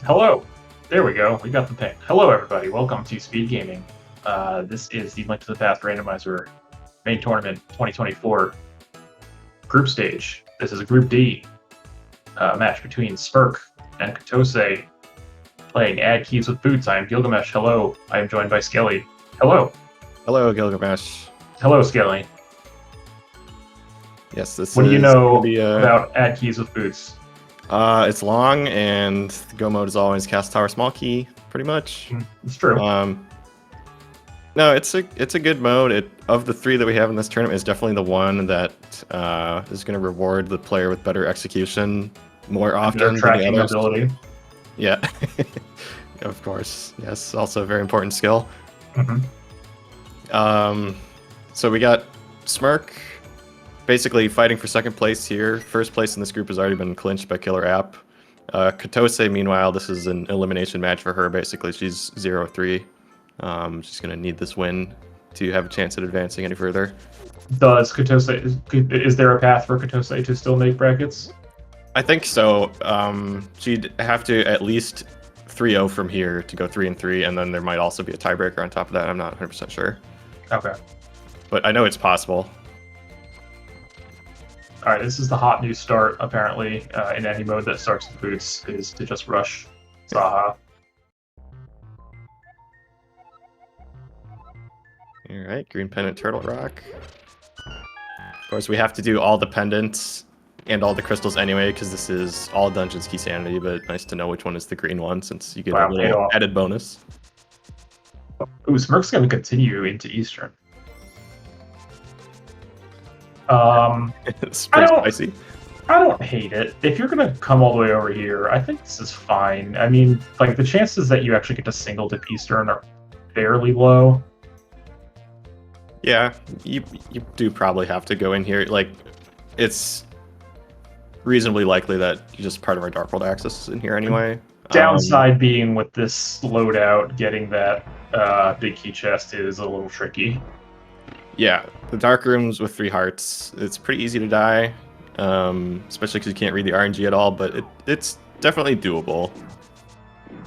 Hello. There we go. We got the thing. Hello, everybody. Welcome to SpeedGaming. This is the Link to the Past Randomizer Main Tournament 2024 Group Stage. This is a Group D match between Smirk and Kotose playing Add Keys with Boots. I am Gilgamesh. Hello. I am joined by Skelly. Hello. Hello, Gilgamesh. Hello, Skelly. Yes, this What do you is know gonna be about Add Keys with Boots? It's long, and the go mode is always cast tower small key, pretty much. It's true. No, it's a good mode. Of the three that we have in this tournament, is definitely the one that is going to reward the player with better execution more often Their than the tracking others. ability. Yeah, of course. Yes, also a very important skill. So we got Smirk basically fighting for second place here. First place in this group has already been clinched by Killer App. Kotose, meanwhile, this is an elimination match for her. Basically, she's 0-3. She's going to need this win to have a chance at advancing any further. Does Kotose, is there a path for Kotose to still make brackets? I think so. She'd have to at least 3-0 from here to go 3-3, and then there might also be a tiebreaker on top of that. I'm not 100% sure. Okay. But I know it's possible. All right, this is the hot new start, apparently, in any mode that starts with boots, is to just rush Zaha. All right, green pendant turtle rock. Of course, we have to do all the pendants and all the crystals anyway, because this is all dungeons key sanity, but nice to know which one is the green one, since you get a little added bonus. Ooh, Smirk's going to continue into Eastern. It's pretty spicy. I don't hate it. If you're going to come all the way over here, I think this is fine. I mean, like, the chances that you actually get to single dip Eastern are fairly low. Yeah, you do probably have to go in here. Like, it's reasonably likely that just part of our Dark World access is in here anyway. Downside being with this loadout, getting that big key chest is a little tricky. Yeah, the Dark Rooms with 3 hearts, it's pretty easy to die, especially because you can't read the RNG at all, but it's definitely doable.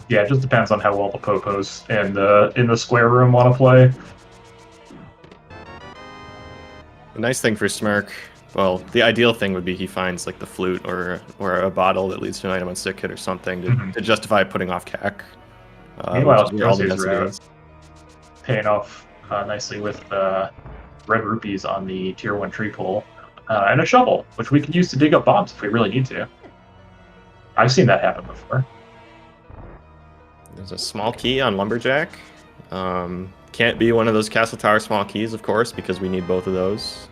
Yeah, it just depends on how well the Popos and in the square room want to play. The nice thing for Smirk, well, the ideal thing would be he finds like the flute or a bottle that leads to an item on stick hit or something to justify putting off CAC. Meanwhile, all the density paying off nicely with red rupees on the tier 1 tree pole and a shovel, which we can use to dig up bombs if we really need to. I've seen that happen before. There's a small key on Lumberjack. Can't be one of those Castle Tower small keys, of course, because we need both of those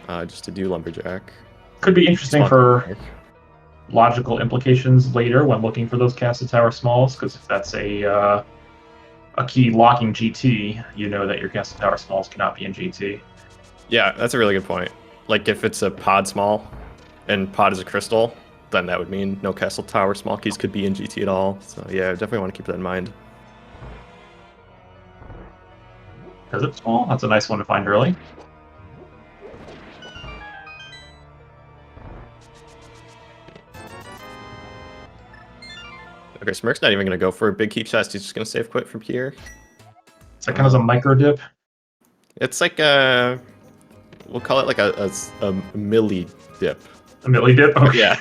just to do Lumberjack. Could be interesting for logical implications later when looking for those Castle Tower smalls, because if that's a key locking GT, you know that your Castle Tower smalls cannot be in GT. Yeah, that's a really good point. Like, if it's a pod small and pod is a crystal, then that would mean no Castle Tower small keys could be in GT at all. So yeah, definitely want to keep that in mind. Because it's small, that's a nice one to find early. Okay, Smirk's not even going to go for a big key chest. He's just going to save quit from here. It's like kind of a micro dip. It's like a, we'll call it like a milli dip. A milli dip? Okay. Yeah.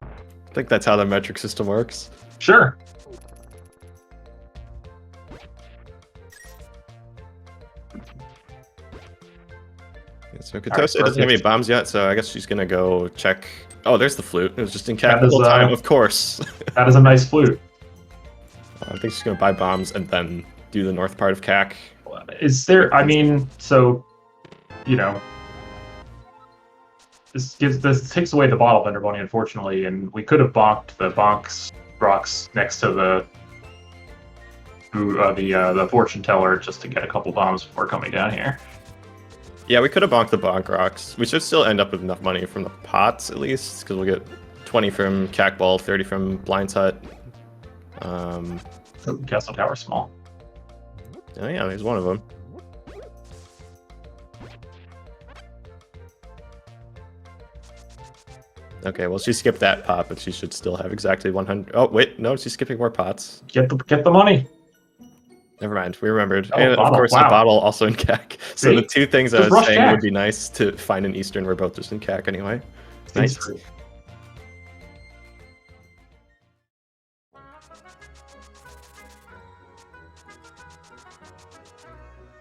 I think that's how the metric system works. Sure. So Kotose doesn't have any bombs yet, so I guess she's going to go check. Oh, there's the flute. It was just in CAC the whole time, of course. That is a nice flute. I think she's going to buy bombs and then do the north part of CAC. Is there, I mean, so, you know, this takes away the bottle vendor bunny, unfortunately, and we could have bonked the bonks rocks next to the fortune teller just to get a couple bombs before coming down here. Yeah, we could have bonked the bonk rocks. We should still end up with enough money from the pots, at least, because we'll get 20 from CAC Ball, 30 from Blind's Hut. Castle Tower small. Oh yeah, there's one of them. Okay, well, she skipped that pot, but she should still have exactly 100. Oh, wait, no, she's skipping more pots. Get the money. Never mind, we remembered. Oh, And of bottle. course, Wow. a bottle also in CAC. So See? the two things I Just was rush saying CAC. would be nice to find in Eastern were both just in CAC anyway. Nice.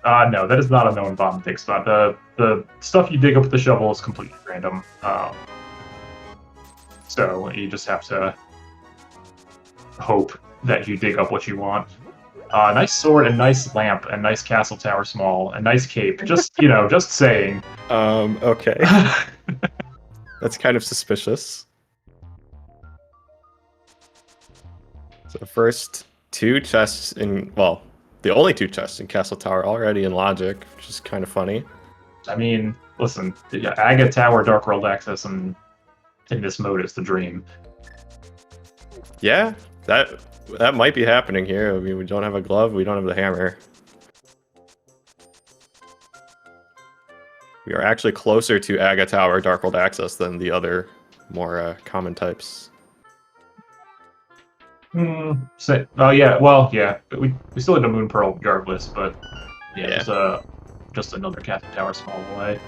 No, that is not a known bomb dig spot. The stuff you dig up with the shovel is completely random. So you just have to hope that you dig up what you want. Nice sword, and nice lamp, and nice castle tower small, and nice cape. Just just saying. Okay. That's kind of suspicious. So first two chests in, well, the only two chests in Castle Tower already in Logic, which is kind of funny. I mean, listen, Aga Tower, Dark World Access, and in this mode is the dream. Yeah, that might be happening here. I mean, we don't have a glove, we don't have the hammer. We are actually closer to Aga Tower, Dark World Access than the other more common types. Oh yeah, well yeah, we still had a Moon Pearl regardless, but yeah. It's just another Castle Tower small away.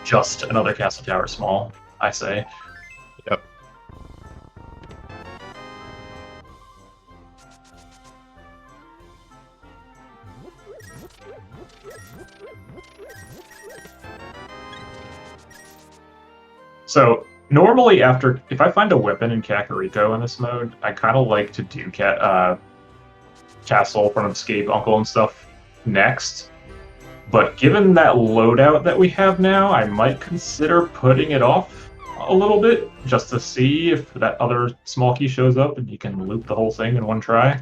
Just another Castle Tower small, I say. Yep. So normally, if I find a weapon in Kakariko in this mode, I kind of like to do Castle from Escape Uncle and stuff next. But given that loadout that we have now, I might consider putting it off a little bit just to see if that other small key shows up and you can loop the whole thing in one try.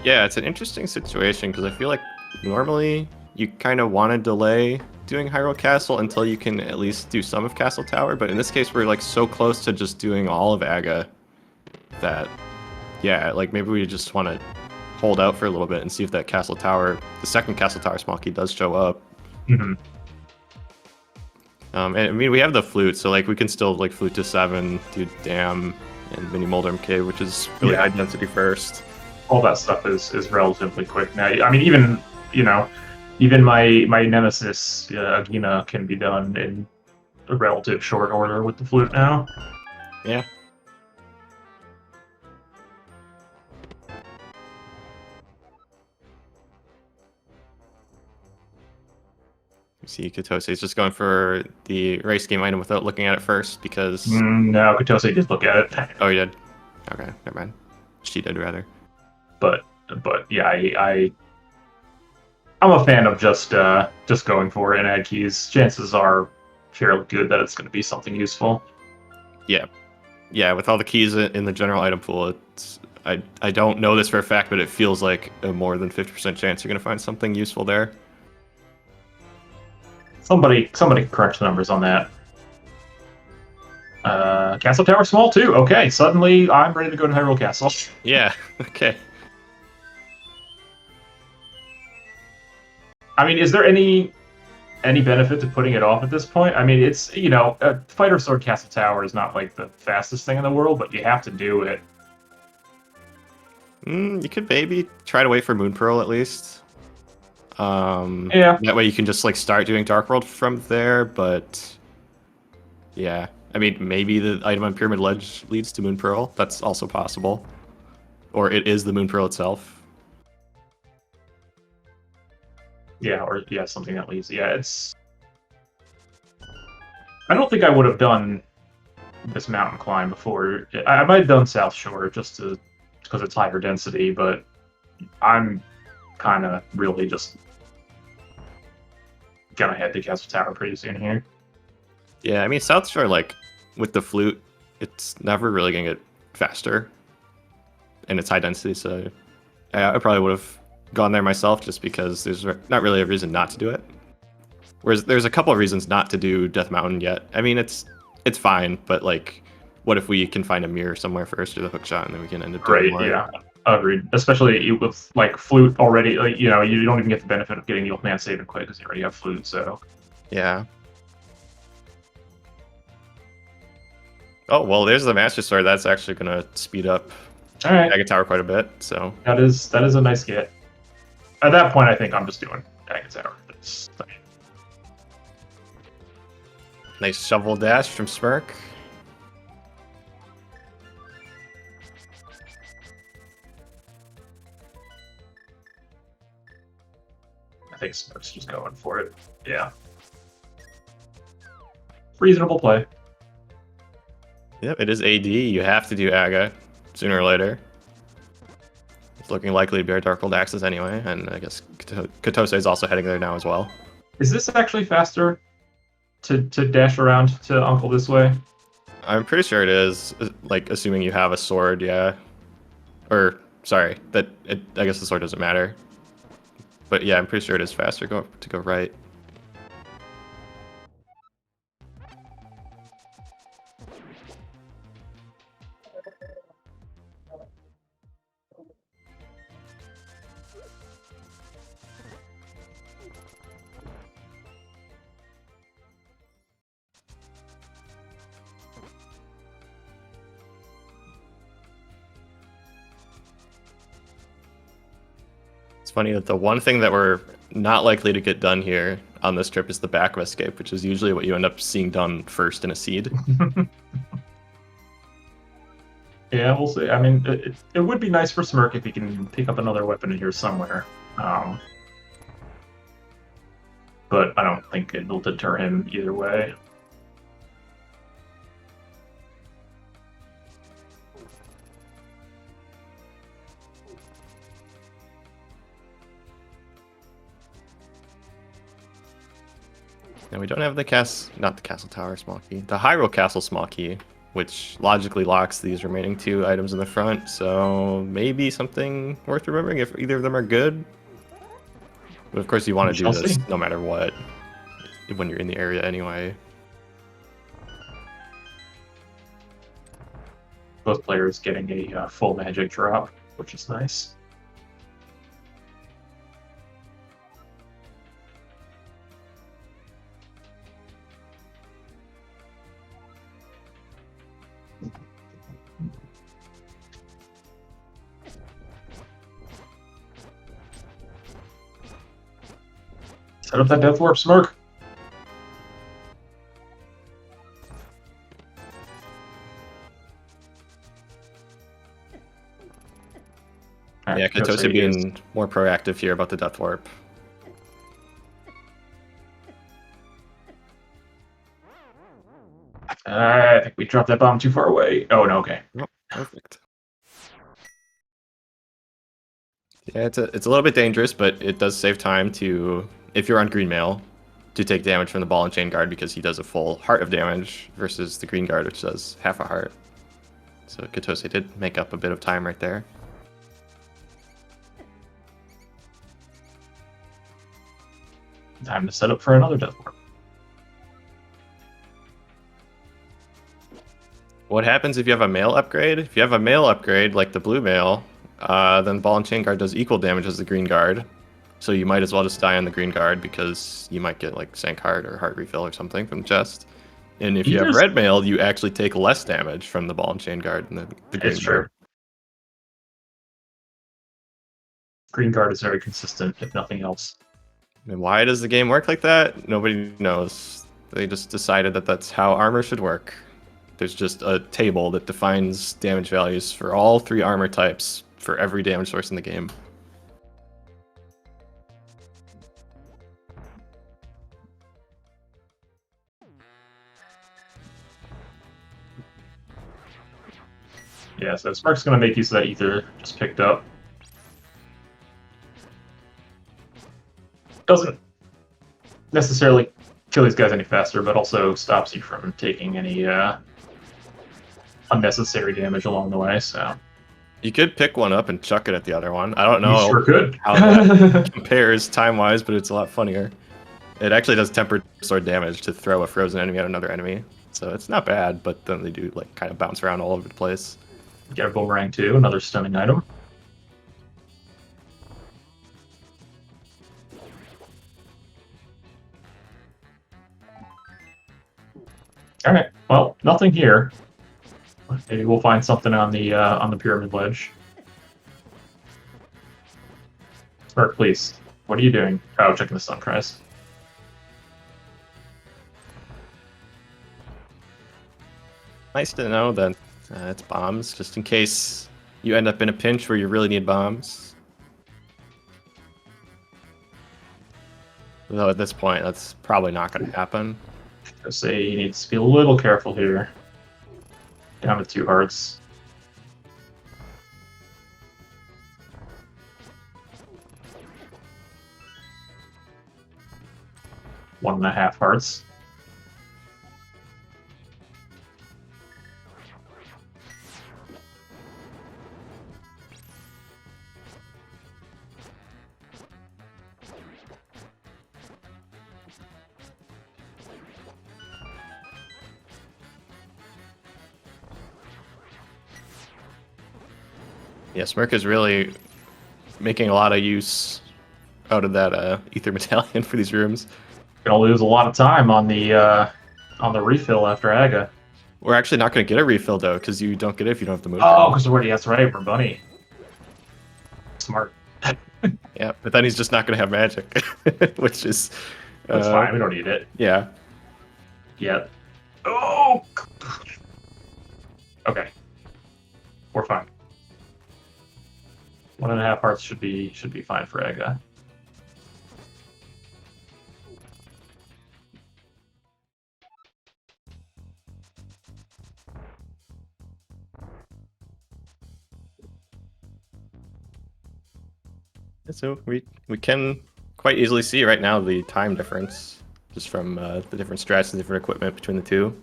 Yeah, it's an interesting situation because I feel like normally you kind of want to delay doing Hyrule Castle until you can at least do some of Castle Tower, but in this case we're like so close to just doing all of Aga that, yeah, like maybe we just want to hold out for a little bit and see if that Castle Tower, the second Castle Tower small key does show up. Mm-hmm. And I mean, we have the flute, so like we can still like flute to 7, do Dam and Mini Moldrum Cave, which is really high density first. All that stuff is relatively quick now. I mean, even my nemesis Agina can be done in a relative short order with the flute now. Yeah. See, Kotose is just going for the race game item without looking at it first because... No, Kotose did look at it. Oh, he did? Okay, never mind. She did, rather. But yeah, I'm a fan of just going for it and add keys. Chances are fairly good that it's going to be something useful. Yeah. Yeah, with all the keys in the general item pool, it's... I don't know this for a fact, but it feels like a more than 50% chance you're going to find something useful there. Somebody correct the numbers on that. Castle Tower small too. Okay, suddenly I'm ready to go to Hyrule Castle. Yeah, okay. I mean, is there any benefit to putting it off at this point? I mean, it's, a Fighter Sword Castle Tower is not like the fastest thing in the world, but you have to do it. You could maybe try to wait for Moon Pearl at least. Yeah. That way you can just like start doing Dark World from there, but yeah. I mean, maybe the item on Pyramid Ledge leads to Moon Pearl. That's also possible. Or it is the Moon Pearl itself. Yeah, or something that leads. Yeah, it's... I don't think I would have done this mountain climb before. I might have done South Shore just because it's higher density, but I'm kind of really just gonna head to Castle Tower pretty soon here. Yeah, I mean, South Shore, like, with the flute, it's never really gonna get faster. And it's high density, so I probably would have gone there myself just because there's not really a reason not to do it. Whereas there's a couple of reasons not to do Death Mountain yet. I mean, it's fine, but like, what if we can find a mirror somewhere first or the hook shot, and then we can end up doing more? Yeah, agreed. Especially with like flute already, like, you don't even get the benefit of getting the old man saving quick because you already have flute. So yeah. Oh, well, there's the Master Sword. That's actually going to speed up All right, Agate Tower quite a bit, so... that is a nice get. At that point, I think I'm just doing Agate Tower. Nice shovel dash from Smirk. I think Smirk's just going for it. Yeah. Reasonable play. Yep, it is AD. You have to do Aga sooner or later. It's looking likely to be our Darkhold Axes anyway, and I guess Kotose is also heading there now as well. Is this actually faster to dash around to Uncle this way? I'm pretty sure it is, like, assuming you have a sword, yeah. Or, sorry, I guess the sword doesn't matter. But yeah, I'm pretty sure it is faster to go right. It's funny that the one thing that we're not likely to get done here on this trip is the backup escape, which is usually what you end up seeing done first in a seed. Yeah, we'll see. I mean, it would be nice for Smirk if he can pick up another weapon in here somewhere. But I don't think it'll deter him either way. And we don't have the not the Castle Tower small key, the Hyrule Castle small key, which logically locks these remaining 2 items in the front, so maybe something worth remembering if either of them are good. But of course you want to do this no matter what, when you're in the area anyway. Both players getting a full magic drop, which is nice. Set up that Death Warp, Smirk. Right, yeah, Kotose being more proactive here about the Death Warp. I think we dropped that bomb too far away. Oh, no, okay. Oh, perfect. Yeah, it's a little bit dangerous, but it does save time to, if you're on green mail, to take damage from the ball and chain guard because he does a full heart of damage versus the green guard, which does half a heart. So Kotose did make up a bit of time right there. Time to set up for another Death Warp. What happens if you have a mail upgrade? If you have a mail upgrade, like the blue mail, then ball and chain guard does equal damage as the green guard. So you might as well just die on the green guard because you might get like sank heart or heart refill or something from the chest. And if you have red mail, you actually take less damage from the ball and chain guard than the green guard. Green guard is very consistent, if nothing else. And why does the game work like that? Nobody knows. They just decided that that's how armor should work. There's just a table that defines damage values for all 3 armor types for every damage source in the game. Yeah, so Spark's going to make use of that ether just picked up. Doesn't necessarily kill these guys any faster, but also stops you from taking any unnecessary damage along the way, so... You could pick one up and chuck it at the other one. I don't know sure could. how that compares time-wise, but it's a lot funnier. It actually does tempered sword damage to throw a frozen enemy at another enemy, so it's not bad, but then they do like kind of bounce around all over the place. Get a boomerang too, another stunning item. Alright, well, nothing here. Maybe we'll find something on the pyramid ledge. Smirk, please. What are you doing? Oh, checking the Suncrest. Nice to know that it's bombs, just in case you end up in a pinch where you really need bombs. Though at this point, that's probably not going to happen. I say you need to be a little careful here. Down to 2 hearts. One and a half hearts. Yeah, Smirk is really making a lot of use out of that ether medallion for these rooms. Gonna lose a lot of time on the refill after Aga. We're actually not going to get a refill though, because you don't get it if you don't have the move. Oh, because already that's right, we're bunny. Smart. Yeah, but then he's just not going to have magic, which is That's fine. We don't need it yeah. yet. Oh. Okay. We're fine. 1.5 hearts should be fine for Aga. So we can quite easily see right now the time difference just from the different strats and different equipment between the two.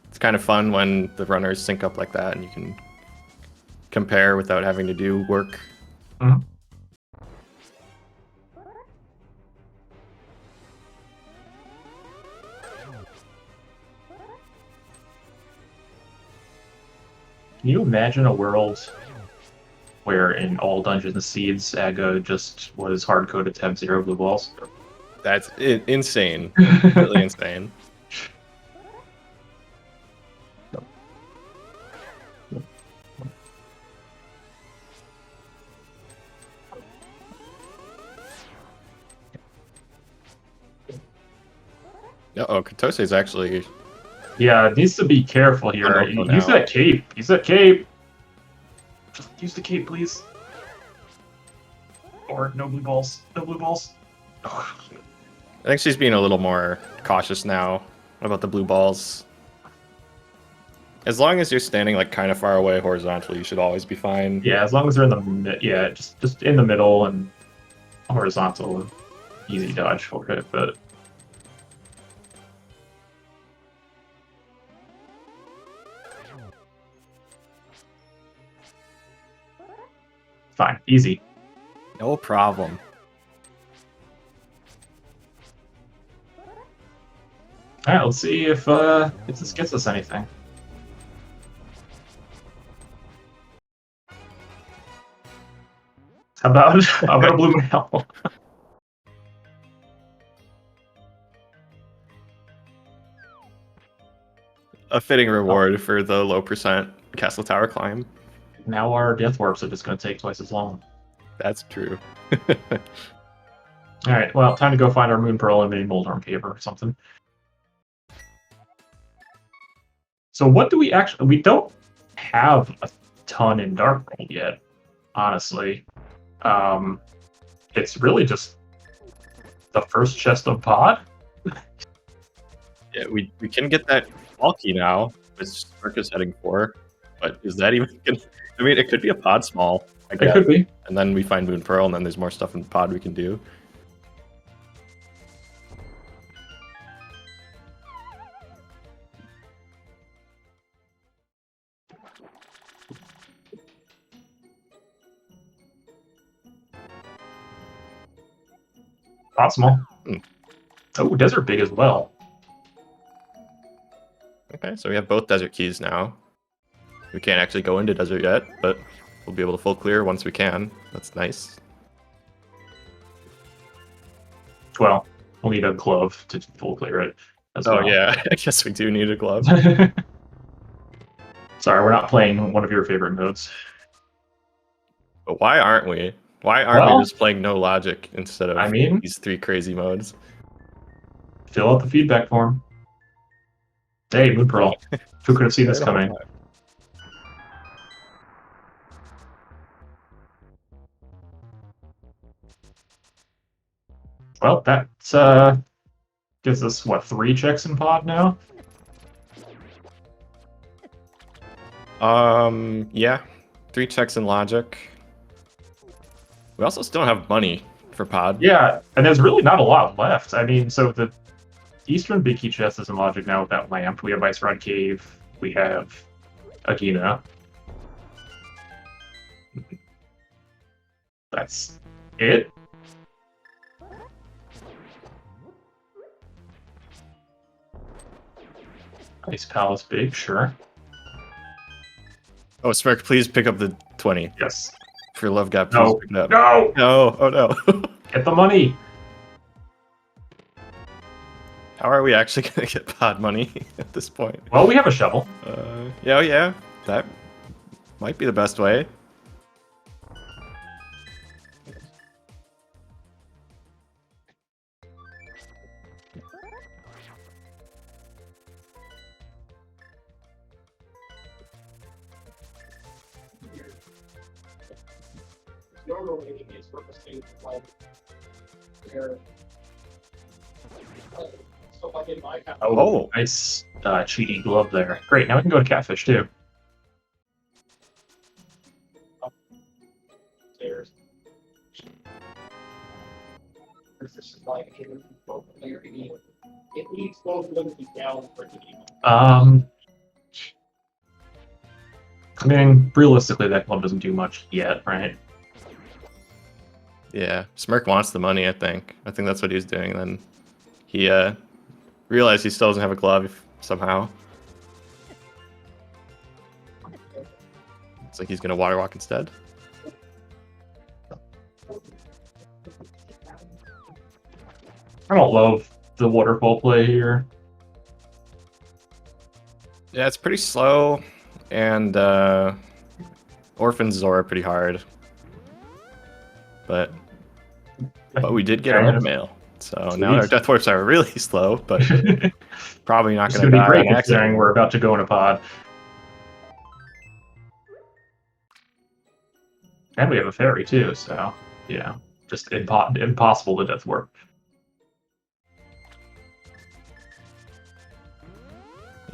It's kind of fun when the runners sync up like that and you can compare without having to do work. Mm-hmm. Can you imagine a world where in all Dungeons and Seeds, Aga just was hard-coded to have 0 blue balls? That's insane. Really insane. Uh-oh, Kotose is actually... Yeah, it needs to be careful here. Use that cape. Use that cape. Just use the cape, please. Or no blue balls. No blue balls. I think she's being a little more cautious now about the blue balls. As long as you're standing like kind of far away horizontally, you should always be fine. Yeah, as long as they're in the just in the middle and horizontal, easy dodge for it. But fine, easy. No problem. All right, let's see if this gets us anything. How about a blue whale? A fitting reward for the low percent castle tower climb. Now our death warps are just going to take twice as long. That's true. All right, well, time to go find our moon pearl and maybe Moldorm Cave or something. So what do we actually... We don't have a ton in Dark World yet, honestly. It's really just the first chest of pod. Yeah, we can get that wall key now, which Smirk is heading for. But is that even gonna... I mean, it could be a pod small, I guess. It could be. And then we find Moon Pearl, and then there's more stuff in the pod we can do. Pod small. Oh, desert big as well. Okay, so we have both desert keys now. We can't actually go into desert yet, but we'll be able to full clear once we can. That's nice. Well, we'll need a glove to full clear it as well. Oh yeah, I guess we do need a glove. Sorry, we're not playing one of your favorite modes. But why aren't we? Why aren't Well, we just playing no logic instead of I mean, these 3 crazy modes? fill out the feedback form. Hey, Moon Pearl. Who could have seen this The whole coming? time. Well, that's gives us what, 3 checks in pod now? Yeah. 3 checks in logic. We also still don't have money for pod. Yeah, and there's really not a lot left. I mean, so the Eastern Big Key Chest is in logic now with that lamp. We have Ice Rod Cave. We have Agina. That's it. Ice Palace Big, sure. Oh, Smirk, please pick up the 20. Yes. For love God, please No. pick it up. No! No, oh no. Get the money! How are we actually gonna get pod money at this point? Well, we have a shovel. Yeah, yeah, that might be the best way. Normally is purposely like where so like in my kind of Oh, nice cheaty glove there. Great, now we can go to Catfish too. stairs. This is like both player it needs both of them to be down for it to be. I mean, realistically, that glove doesn't do much yet, right? Yeah, Smirk wants the money, I think. I think that's what he was doing. And then he realized he still doesn't have a glove somehow. It's like he's gonna water walk instead. I don't love the waterfall play here. Yeah, it's pretty slow, and Orphan Zora pretty hard. But we did get our Yeah. meta mail, so now our death warps are really slow, but probably not It's going going to to be die great on considering accident. we're about to go in a pod. And we have a fairy too, so, yeah, just impossible to death warp.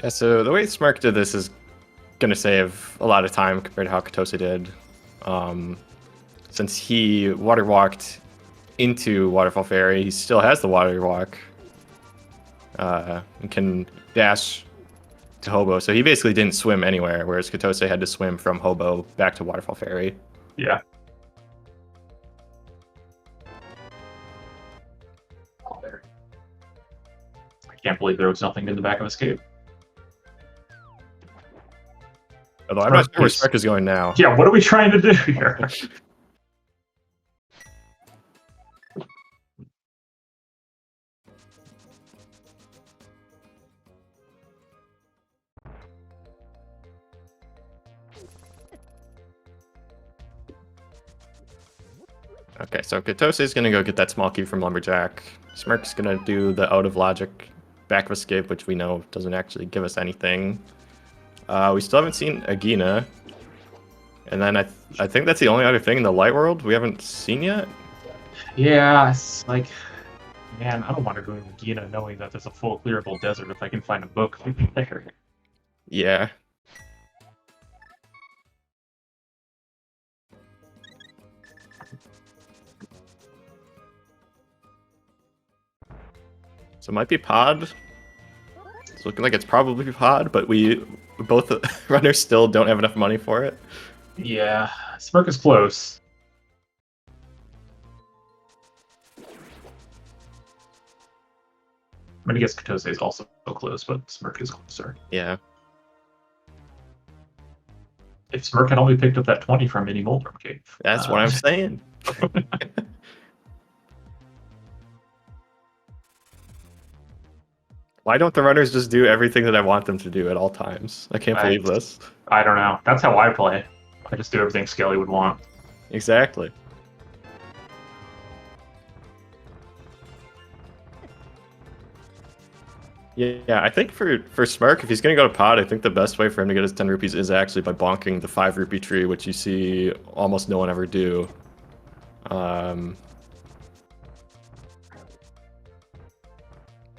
Yeah, so the way Smirk did this is going to save a lot of time compared to how Kotose did. Since he water walked into Waterfall Fairy, he still has the water walk and can dash to Hobo. So he basically didn't swim anywhere, whereas Kotose had to swim from Hobo back to Waterfall Fairy. Yeah. I can't believe there was nothing in the back of Escape. Although I'm not sure where Smirk is going now. Yeah, what are we trying to do here? Okay, so Kotose is going to go get that small key from Lumberjack. Smirk's going to do the out of logic back of escape, which we know doesn't actually give us anything. We still haven't seen Agina. And then I think that's the only other thing in the light world we haven't seen yet. Yeah, it's like, man, I don't want to go to Gina knowing that there's a full clearable desert if I can find a book there. Yeah. So it might be pod. It's looking like it's probably pod, but we both runners still don't have enough money for it. Yeah, Smirk is close. I'm gonna guess Kotose is also close, but Smirk is closer. Yeah. If Smirk had only picked up that 20 from Mini Moldrum Cave. That's what I'm saying. Why don't the runners just do everything that I want them to do at all times? I can't believe this. I don't know. That's how I play. I just do everything Skelly would want. Exactly. Yeah, I think for Smirk, if he's going to go to pod, I think the best way for him to get his 10 rupees is actually by bonking the 5 rupee tree, which you see almost no one ever do.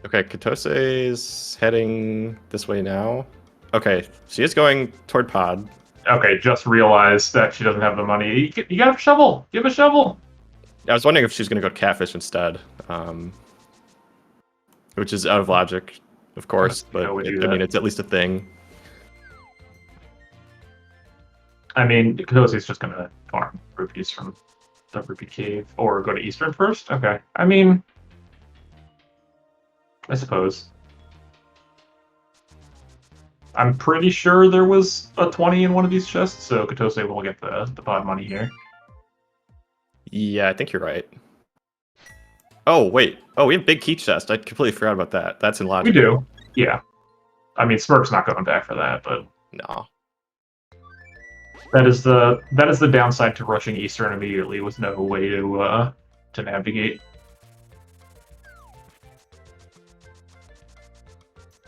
Okay, Kotose's heading this way now. Okay, she is going toward pod. Okay, just realized that she doesn't have the money. You got a shovel. Give a shovel. I was wondering if she's going to go catfish instead, which is out of logic, of course, but I mean, it's at least a thing. I mean, Kotose's just going to farm rupees from the Rupee Cave or go to Eastern first. Okay, I mean, I suppose. I'm pretty sure there was a 20 in one of these chests, so Kotose will get the pod money here. Yeah, I think you're right. Oh, wait. Oh, we have big key chest. I completely forgot about that. That's in logic. We do. Yeah. I mean, Smirk's not going back for that, but no. That is the downside to rushing Eastern immediately with no way to navigate.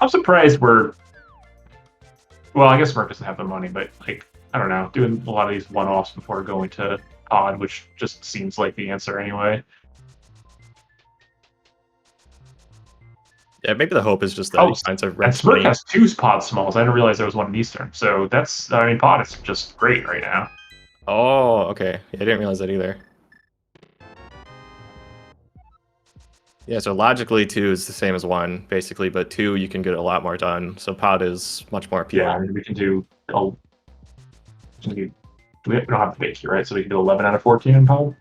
I'm surprised we're. Well, I guess Smirk doesn't have the money, but like I don't know, doing a lot of these one-offs before going to pod, which just seems like the answer anyway. Yeah, maybe the hope is just that he finds a red. And Smirk has 2 pod smalls. I didn't realize there was one in Eastern, so that's. I mean, pod is just great right now. Oh, okay. Yeah, I didn't realize that either. Yeah, so logically 2 is the same as 1, basically, but 2 you can get a lot more done. So pod is much more appealing. Yeah, I mean, we can do. We don't have the base here, right? So we can do 11 out of 14 in pod.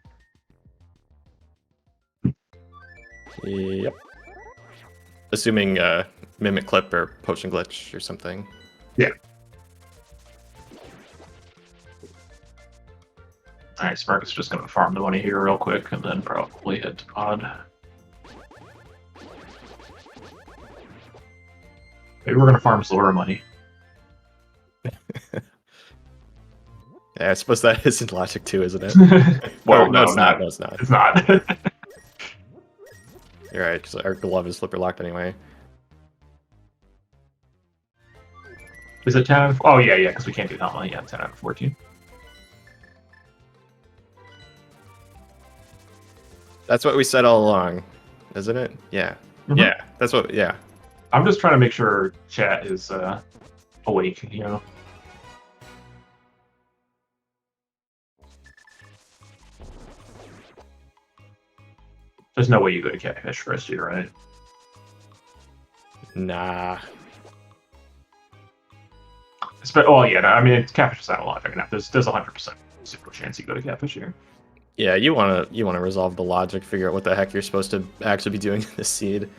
Yep. Assuming mimic clip or potion glitch or something. Yeah. Alright, Smirk is just gonna farm the money here real quick and then probably head to pod. Maybe we're gonna farm Zora money. Yeah, I suppose that isn't logic too, isn't it? Well, no, it's not. No, it's not. It's not. You're right, because our glove is flipper locked anyway. Is it 10 out of... Oh, yeah, because we can't do that one. Yeah, 10 out of 14. That's what we said all along, isn't it? Yeah. Mm-hmm. Yeah, that's what... Yeah. I'm just trying to make sure chat is awake, you know? There's no way you go to catfish first year, right? Nah. Oh yeah, no, I mean catfish is out of logic enough. There's 100% super chance you go to catfish here. Yeah, you wanna resolve the logic, figure out what the heck you're supposed to actually be doing in this seed.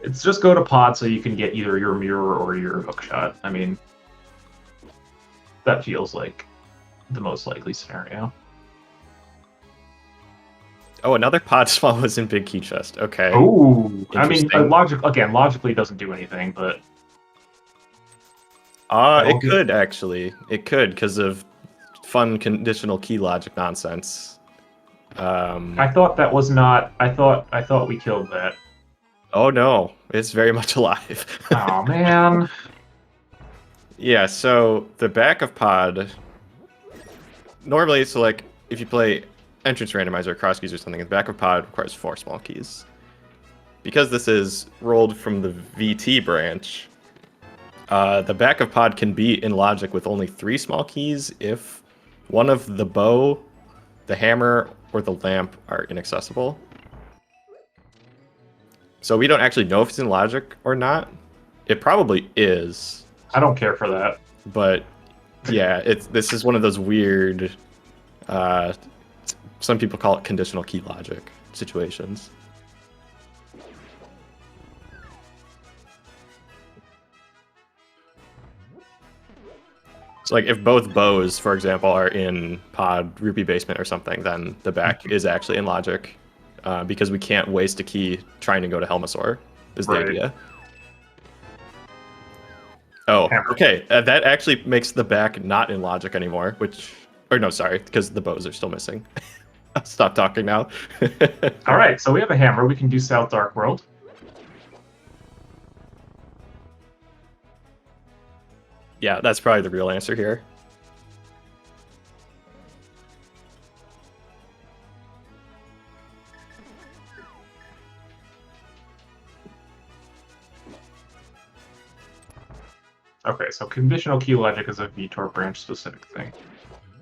It's just go to pod so you can get either your mirror or your hookshot. I mean, that feels like the most likely scenario. Oh, another pod small was in big key chest. Okay. Oh, I mean, logically doesn't do anything, but it could actually. It could because of fun conditional key logic nonsense. I thought that was not. I thought we killed that. Oh no, it's very much alive. Oh man. Yeah. So the back of pod. Normally, it's like if you play entrance randomizer, cross keys or something, the back of pod requires 4 small keys. Because this is rolled from the VT branch, the back of pod can be in logic with only 3 small keys if one of the bow, the hammer, or the lamp are inaccessible. So we don't actually know if it's in logic or not. It probably is. I don't care for that. But yeah, this is one of those weird some people call it conditional key logic situations. So like if both bows, for example, are in pod rupee basement or something, then the back is actually in logic. because we can't waste a key trying to go to Helmasaur, is the Right. idea. Oh, Hammer. okay. That actually makes the back not in logic anymore, or no, sorry, because the bows are still missing. I'll stop talking now. All right, so we have a hammer. We can do South Dark World. Yeah, that's probably the real answer here. Okay, so conditional key logic is a VTOR branch specific thing.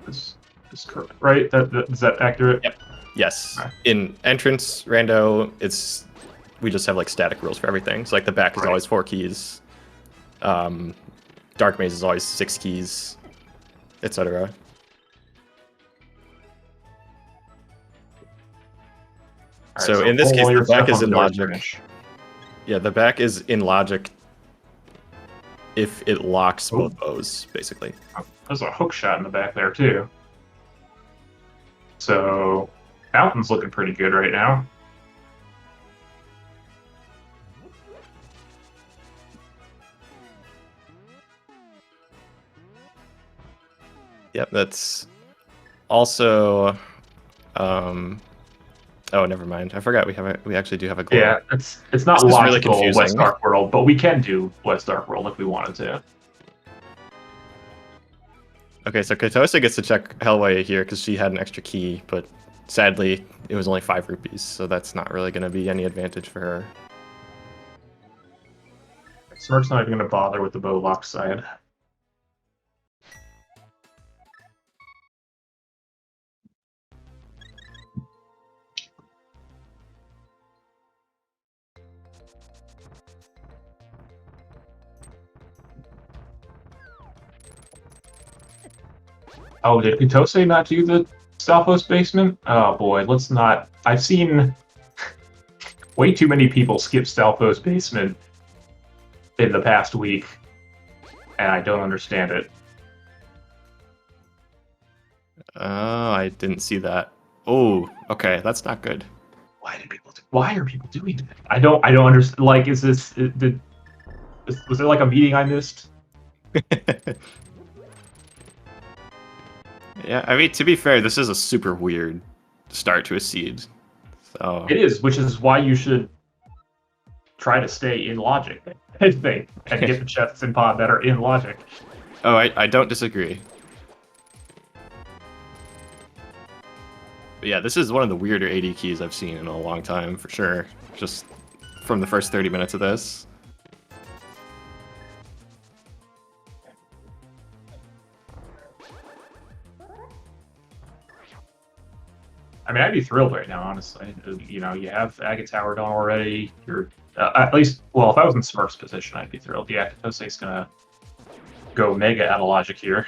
This is correct, right? Is that accurate? Yep. Yes. Okay. In entrance rando, we just have like static rules for everything. So like the back is Right. always 4 keys. Dark maze is always 6 keys, etc. All So right, in this pull case, all the your back stuff is on in the North logic. branch. Yeah, the back is in logic if it locks Oh. both bows, basically. There's a hook shot in the back there too. So Fountain's looking pretty good right now. Yep, that's also. Oh, never mind. I forgot we actually do have a glow. Yeah, it's not This is really logical confusing. West Dark World, but we can do West Dark World if we wanted to. Okay, so Kotose gets to check Hellway here because she had an extra key, but sadly it was only 5 rupees, so that's not really going to be any advantage for her. Smirk's not even going to bother with the bow lock side. Oh, did Kotose not do the Stalfos basement? Oh boy, let's not. I've seen way too many people skip Stalfos basement in the past week, and I don't understand it. Oh, I didn't see that. Oh, okay, that's not good. Why are people doing that? I don't understand. Like, was there like a meeting I missed? Yeah, I mean, to be fair, this is a super weird start to a seed. So It is, which is why you should try to stay in logic, I think, and get the chests in pod that are in logic. Oh, I don't disagree. But yeah, this is one of the weirder AD keys I've seen in a long time, for sure. Just from the first 30 minutes of this. I mean, I'd be thrilled right now, honestly. You know, you have Agate Tower done already. You're at least, well, if I was in Smurf's position, I'd be thrilled. Yeah, Kotose's gonna go mega out of logic here.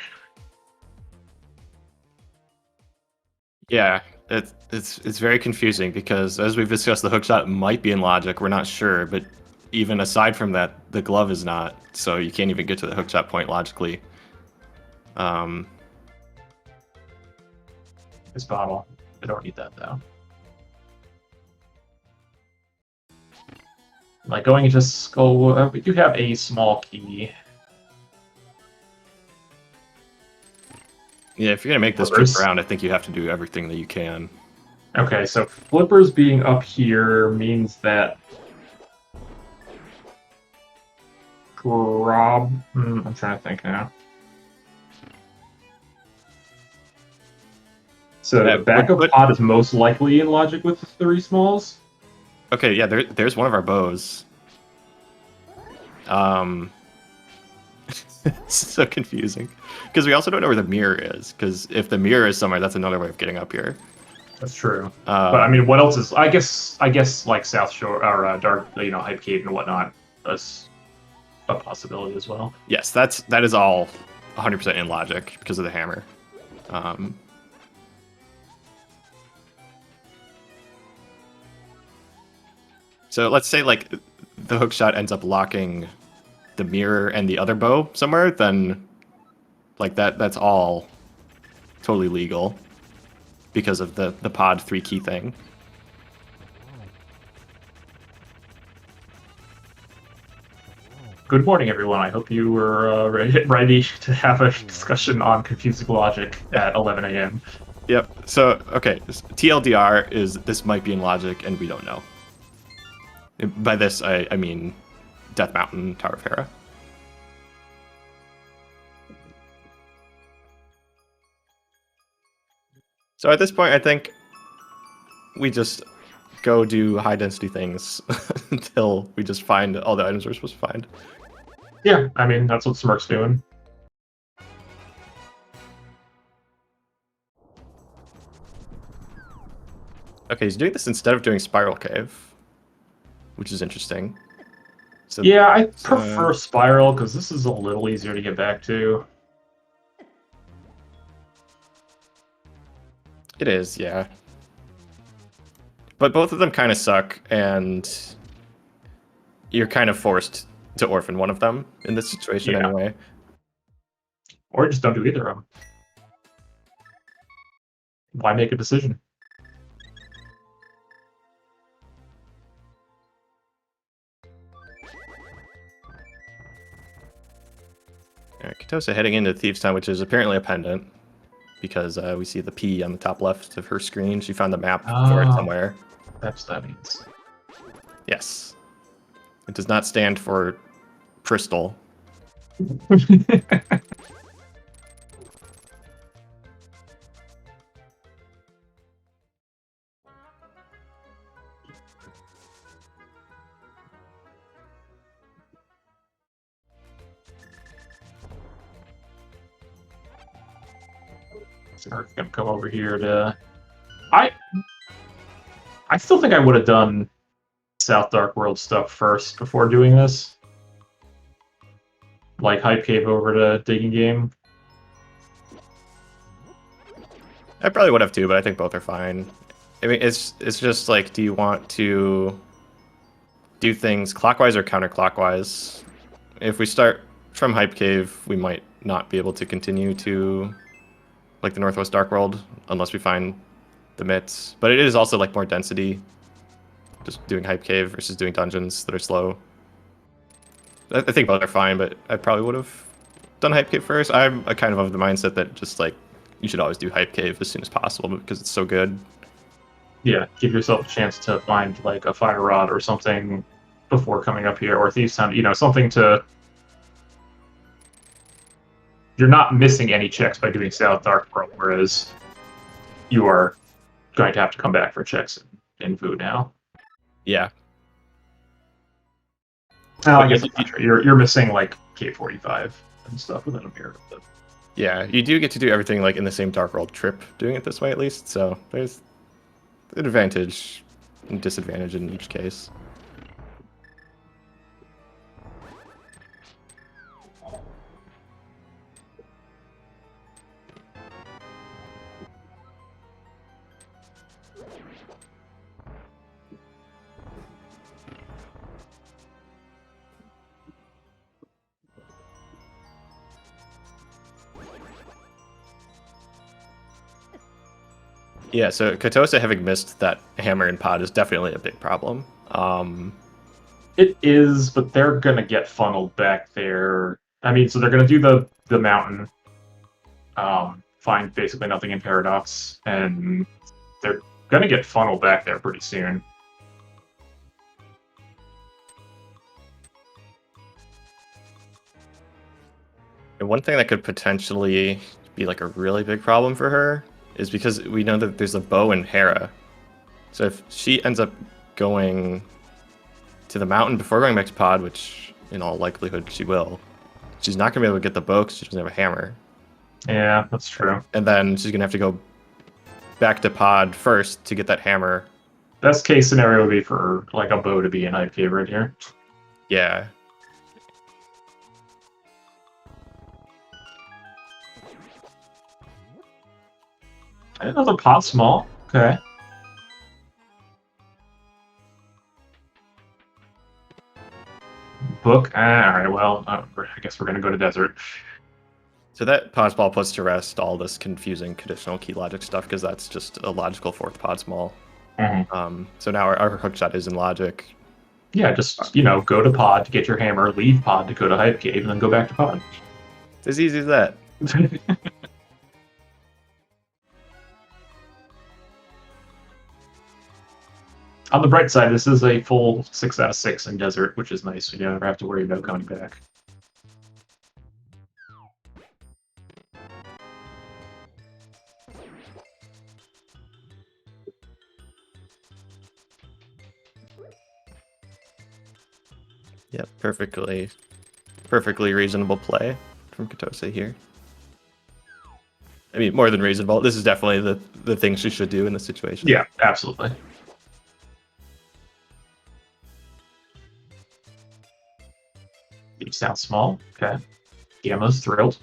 Yeah, it's very confusing because as we've discussed, the hookshot might be in logic. We're not sure, but even aside from that, the glove is not. So you can't even get to the hookshot point logically. This bottle. I don't need that though. Like going into Skull, we do have a small key. Yeah, if you're gonna make this trip Flippers. around, I think you have to do everything that you can. Okay, so Flippers being up here means that I'm trying to think now. So Yeah, the backup but- pod is most likely in logic with the 3 smalls. Okay, yeah, there's one of our bows. It's so confusing because we also don't know where the mirror is. Because if the mirror is somewhere, that's another way of getting up here. That's true. But I mean, what else is? I guess like South Shore or Dark, Hype Cave and whatnot. That's a possibility as well. Yes, that is all 100% in logic because of the hammer. So let's say like the hook shot ends up locking the mirror and the other bow somewhere, then like that's all totally legal because of the pod 3 key thing. Good morning, everyone. I hope you were ready to have a discussion on confusing logic at 11 a.m. Yep. So, okay, TLDR is this might be in logic, and we don't know. By this, I mean Death Mountain, Tower of Hera. So at this point, I think we just go do high-density things until we just find all the items we're supposed to find. Yeah, I mean, that's what Smirk's doing. Okay, he's doing this instead of doing Spiral Cave, which is interesting. So, Yeah, I prefer Spiral because this is a little easier to get back to. It is, yeah. But both of them kind of suck, and you're kind of forced to orphan one of them in this situation Yeah. anyway. Or just don't do either of them. Why make a decision? Kotose heading into Thieves' Town, which is apparently a pendant, because we see the P on the top left of her screen. She found the map for it somewhere. That's what that means. Yes. It does not stand for crystal. Smirk's gonna come over here to. I still think I would have done South Dark World stuff first before doing this. Like Hype Cave over to Digging Game. I probably would have too, but I think both are fine. I mean, it's just like, do you want to do things clockwise or counterclockwise? If we start from Hype Cave, we might not be able to continue to like the Northwest Dark World unless we find the mitts. But it is also like more density, just doing Hype Cave versus doing dungeons that are slow. I think both are fine, but I probably would have done Hype Cave first. I'm a kind of the mindset that just like you should always do Hype Cave as soon as possible because it's so good. Yeah, give yourself a chance to find like a fire rod or something before coming up here, or Thieves' Town. You know, something to. You're not missing any checks by doing South Dark World, whereas you are going to have to come back for checks in Vu now. Yeah. Oh, I guess you're missing like K45 and stuff within a mirror. But... Yeah, you do get to do everything like in the same Dark World trip, doing it this way at least. So there's an advantage and disadvantage in each case. Yeah, so Kotose having missed that hammer and pod is definitely a big problem. It is, but they're gonna get funneled back there. I mean, so they're gonna do the mountain, find basically nothing in Paradox, and they're gonna get funneled back there pretty soon. And one thing that could potentially be like a really big problem for her is because we know that there's a bow in Hera. So if she ends up going to the mountain before going back to pod, which in all likelihood she will, she's not going to be able to get the bow because she doesn't have a hammer. Yeah, that's true. And then she's going to have to go back to pod first to get that hammer. Best case scenario would be for like a bow to be an Hype Cave right here. Yeah. Another pot small. Okay. Book. All right. Well, I guess we're gonna go to desert. So that pod small puts to rest all this confusing conditional key logic stuff because that's just a logical fourth pod small. Mm-hmm. So now our hook shot is in logic. Yeah, just, go to pod to get your hammer, leave pod to go to hype cave, and then go back to pod. It's as easy as that. On the bright side, this is a full 6 out of 6 in desert, which is nice. We never have to worry about coming back. Yep, perfectly reasonable play from Kotose here. I mean, more than reasonable. This is definitely the thing she should do in this situation. Yeah, absolutely. Thieves sound small. Okay. Gamma's thrilled.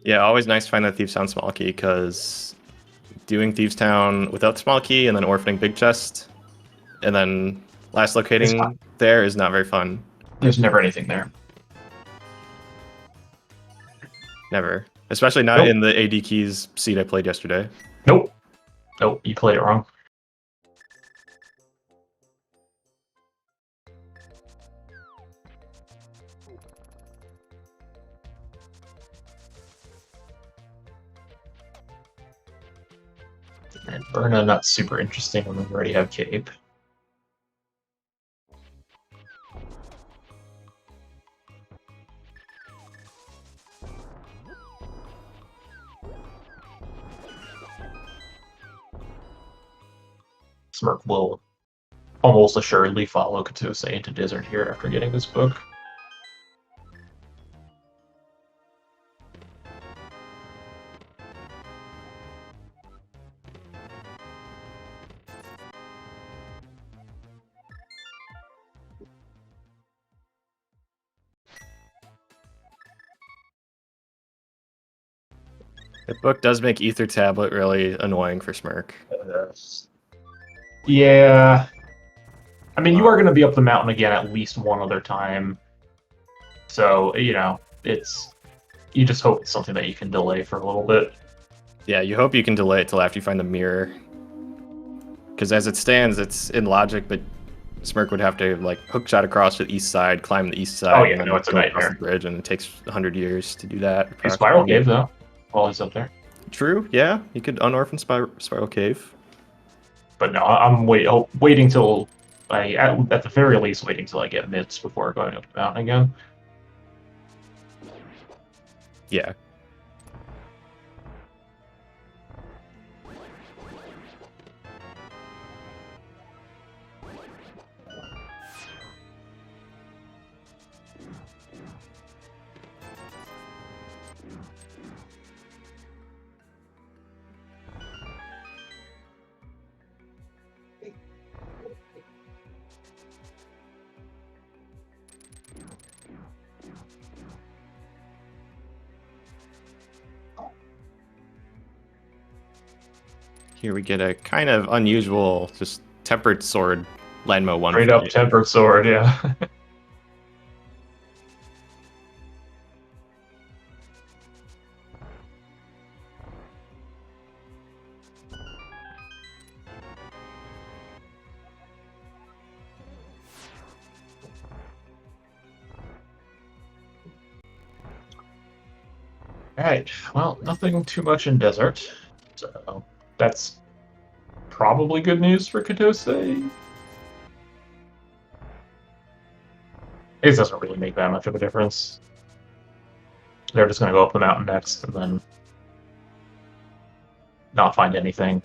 Yeah, always nice to find that Thieves Town small key, because doing Thieves Town without the small key and then orphaning big chest and then last locating there is not very fun. There's never anything there. Never. Especially not in the AD keys seed I played yesterday. Nope. Nope, you played it wrong. And Burna, not super interesting when we already have Cape. Smirk will almost assuredly follow Kotose into Desert here after getting this book. The book does make Ether Tablet really annoying for Smirk. Yeah. I mean, you are going to be up the mountain again at least one other time. So, it's... You just hope it's something that you can delay for a little bit. Yeah, you hope you can delay it till after you find the mirror. Because as it stands, it's in logic, but Smirk would have to, hook shot across to the east side, climb the east side, and then it's a nightmare. The bridge, and it takes 100 years to do that. His Spiral Cave, though, while he's up there. True, yeah. You could unorphan Spiral Cave. But no, I'm waiting till at the very least, waiting till I get mids before going up the mountain again. Yeah. Here we get a kind of unusual, just tempered sword Lanmo 1. Straight up tempered sword, yeah. Alright, well, nothing too much in Desert, so that's probably good news for Kotose. It doesn't really make that much of a difference. They're just going to go up the mountain next and then not find anything.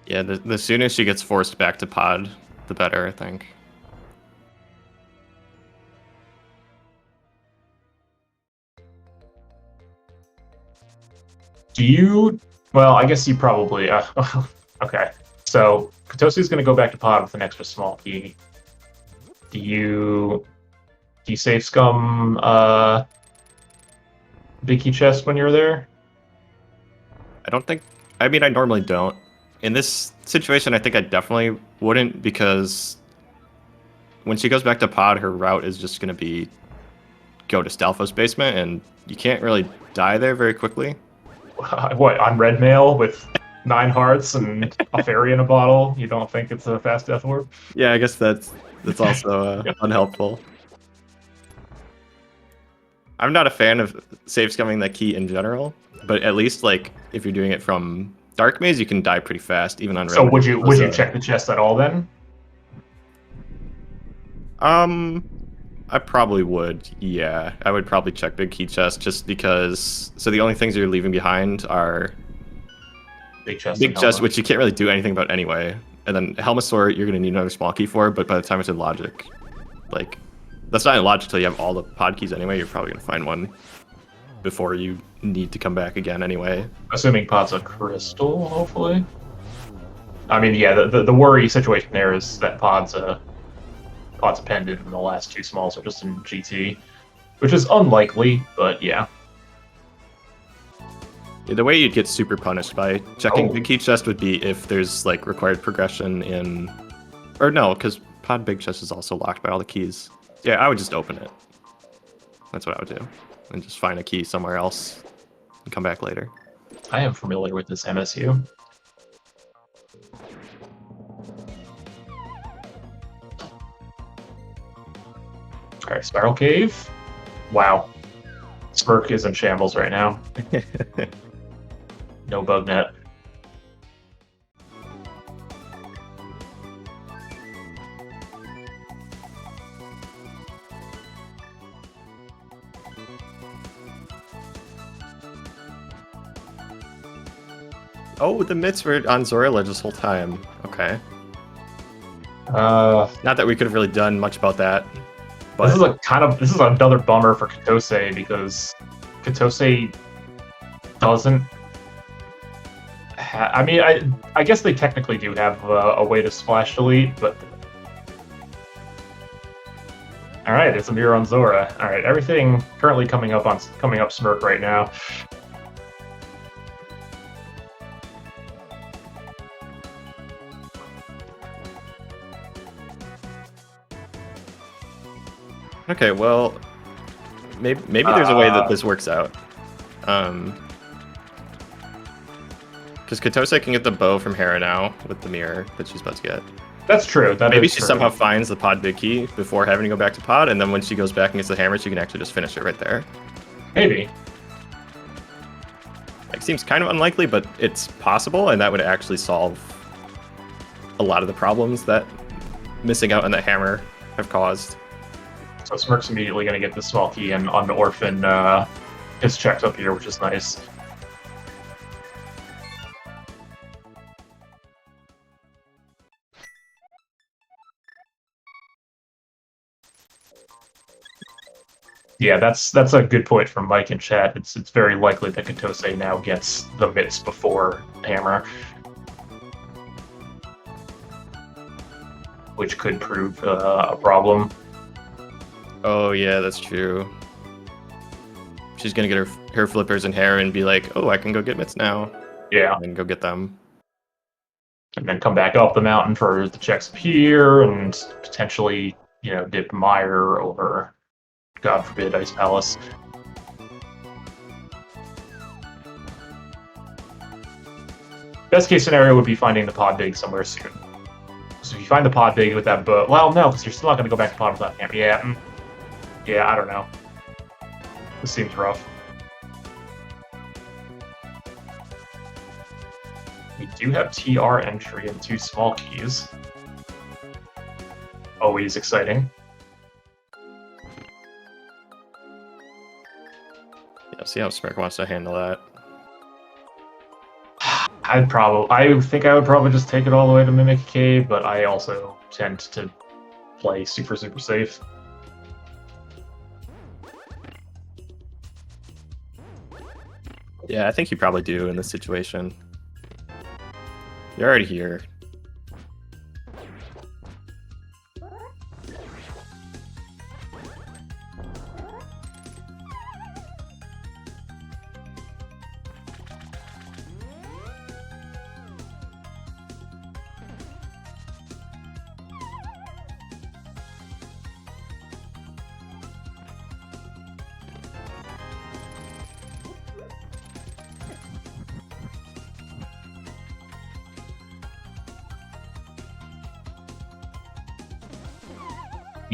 Yeah, the sooner she gets forced back to pod, the better, I think. Well, I guess you probably... okay. So, Kotose's going to go back to pod with an extra small key. Do you safe scum big key chest when you're there? I don't think... I mean, I normally don't. In this situation, I think I definitely wouldn't, because when she goes back to pod, her route is just going to be go to Stalfo's basement, and you can't really die there very quickly. What, on red mail with 9 hearts and a fairy in a bottle? You don't think it's a fast death orb? Yeah, I guess that's That's also unhelpful. I'm not a fan of save scumming that key in general, but at least like if you're doing it from Dark Maze, you can die pretty fast, even on So red. would you check the chest at all then? I probably would. Yeah, I would probably check big key chest just because. So the only things you're leaving behind are Big chest. big and chest, Helma. which you can't really do anything about anyway, and then Helmasaur you're gonna need another small key for. But by the time it's in logic, like that's not in logic till you have all the pod keys anyway. You're probably gonna find one before you need to come back again anyway. Assuming pod's a crystal, hopefully. I mean, yeah, the worry situation there is that pod's a pendant, and the last two smalls are just in GT, which is unlikely, but yeah. The way you'd get super punished by checking Oh. big key chest would be if there's like required progression in, or no, because pod big chest is also locked by all the keys. Yeah, I would just open it. That's what I would do, and just find a key somewhere else and come back later. I am familiar with this MSU. Alright, Spiral Cave. Wow. Smirk is in shambles right now. No bug net. Oh, the mitts were on Zorilla this whole time. Okay. Not that we could have really done much about that. But This is another bummer for Kotose because Kotose doesn't. I mean, I guess they technically do have a way to splash delete, but. All right, it's a mirror on Zora. All right, everything currently coming up Smirk right now. okay, well, maybe there's a way that this works out. Because Kotose can get the bow from Hera now with the mirror that she's about to get. That's true. Maybe is she true. somehow finds the pod big key before having to go back to pod, and then when she goes back and gets the hammer, she can actually just finish it right there. Maybe. It seems kind of unlikely, but it's possible, and that would actually solve a lot of the problems that missing out on that hammer have caused. So Smirk's immediately going to get the small key, and on the Orphan is checked up here, which is nice. Yeah, that's a good point from Mike in chat. It's very likely that Kotose now gets the mitts before Hammer, which could prove a problem. Oh yeah, that's true. She's gonna get her flippers and hair and be like, "Oh, I can go get mitts now." Yeah, And go get them. and then come back up the mountain for the checks up here, and potentially, dip Mire over, God forbid, Ice Palace. Best case scenario would be finding the pod big somewhere soon. So if you find the pod big with that bow, well, no, because you're still not going to go back to pod without hammer. Yeah, I don't know. This seems rough. We do have TR entry and 2 small keys. Always exciting. Yeah, see how Smirk wants to handle that. I think I would probably just take it all the way to Mimic Cave, but I also tend to play super safe. Yeah, I think you probably do in this situation. You're already here.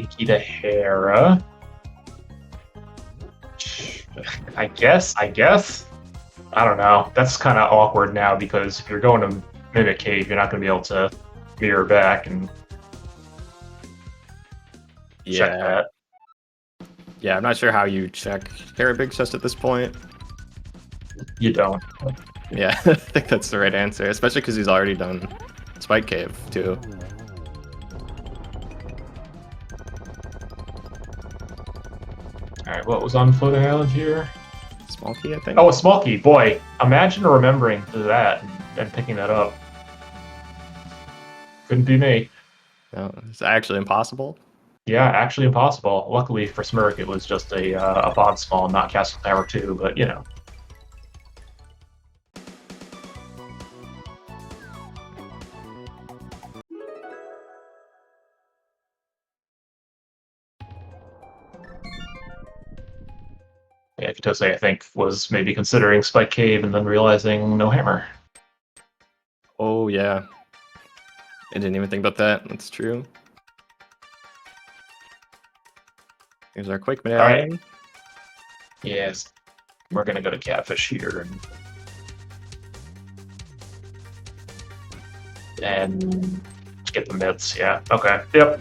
Ikitahara. I guess. I don't know. That's kind of awkward now because if you're going to Mimic Cave, you're not going to be able to mirror back and check that. Yeah, I'm not sure how you check Terra Big Chest at this point. You don't. Yeah, I think that's the right answer, especially because he's already done Spike Cave, too. Alright, what was on Floating Island here? Small key, I think? Oh, a small key. Boy, imagine remembering that and picking that up. Couldn't be me. No, it's actually impossible. Yeah, actually impossible. Luckily for Smirk, it was just a pod small, not Castle Tower 2, but you know. Yeah, Kotose, I think, was maybe considering Spike Cave and then realizing no hammer. Oh, yeah. I didn't even think about that. That's true. Here's our Quake medallion. Right. Yes. We're gonna go to Catfish here and get the mids, yeah. Okay. Yep.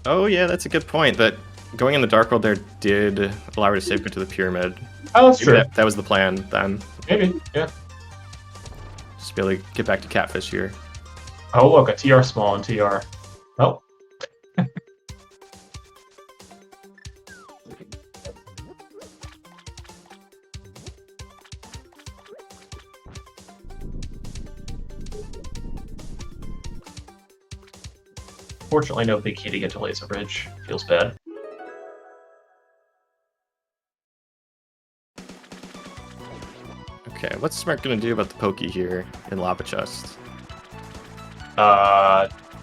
Oh, yeah, that's a good point. That going in the Dark World there did allow her to save go to the pyramid. Oh, that's Maybe true. that was the plan then. Maybe, yeah. Just be able to get back to Catfish here. Oh, look, a TR small and TR. Oh. Fortunately, no big key to get to Laser Bridge. Feels bad. Okay, what's Smart gonna do about the Pokey here in Lava Chest?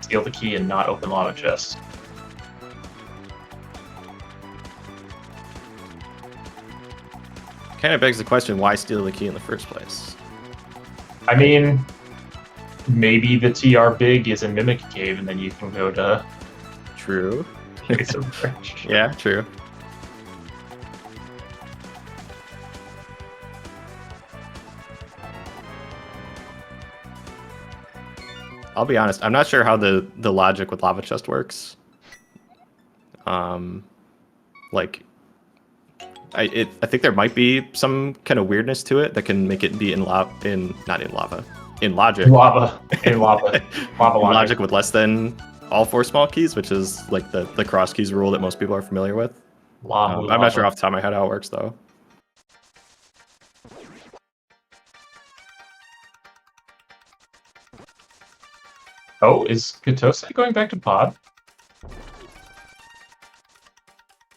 Steal the key and not open Lava Chest. Kind of begs the question, why steal the key in the first place? I mean, maybe the TR big is in Mimic Cave, and then you can go to True. Laser Bridge. Yeah, true. I'll be honest, I'm not sure how the logic with Lava Chest works. Like, I think there might be some kind of weirdness to it that can make it be in logic. Lava. In Logic. with less than all 4 small keys, which is like the cross keys rule that most people are familiar with. I'm not sure off the top of my head how it works though. Oh, is Kotose going back to pod?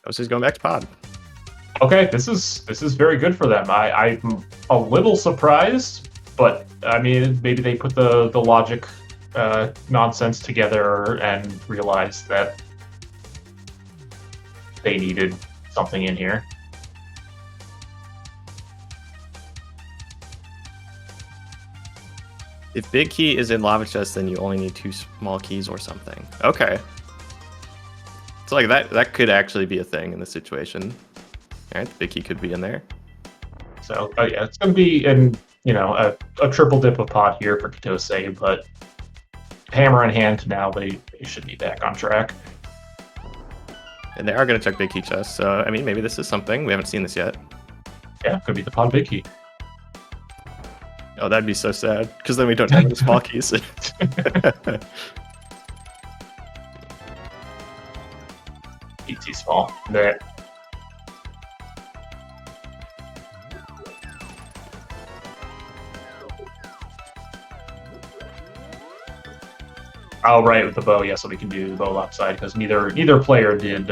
Kotose's going back to pod. Okay, this is very good for them. I'm a little surprised, but I mean, maybe they put the logic nonsense together and realized that they needed something in here. If big key is in Lava Chest, then you only need 2 small keys or something. Okay. So like that could actually be a thing in this situation. All right, the big key could be in there. So yeah, it's going to be a triple dip of pot here for Kotose, but hammer in hand now, they should be back on track. And they are going to check big key chest, so I mean maybe this is something. We haven't seen this yet. Yeah, could be the pod big key. Oh, that'd be so sad, because then we don't have any small keys. ET small. There. Oh, right, with the bow, yeah, so we can do the bow left side, because neither player did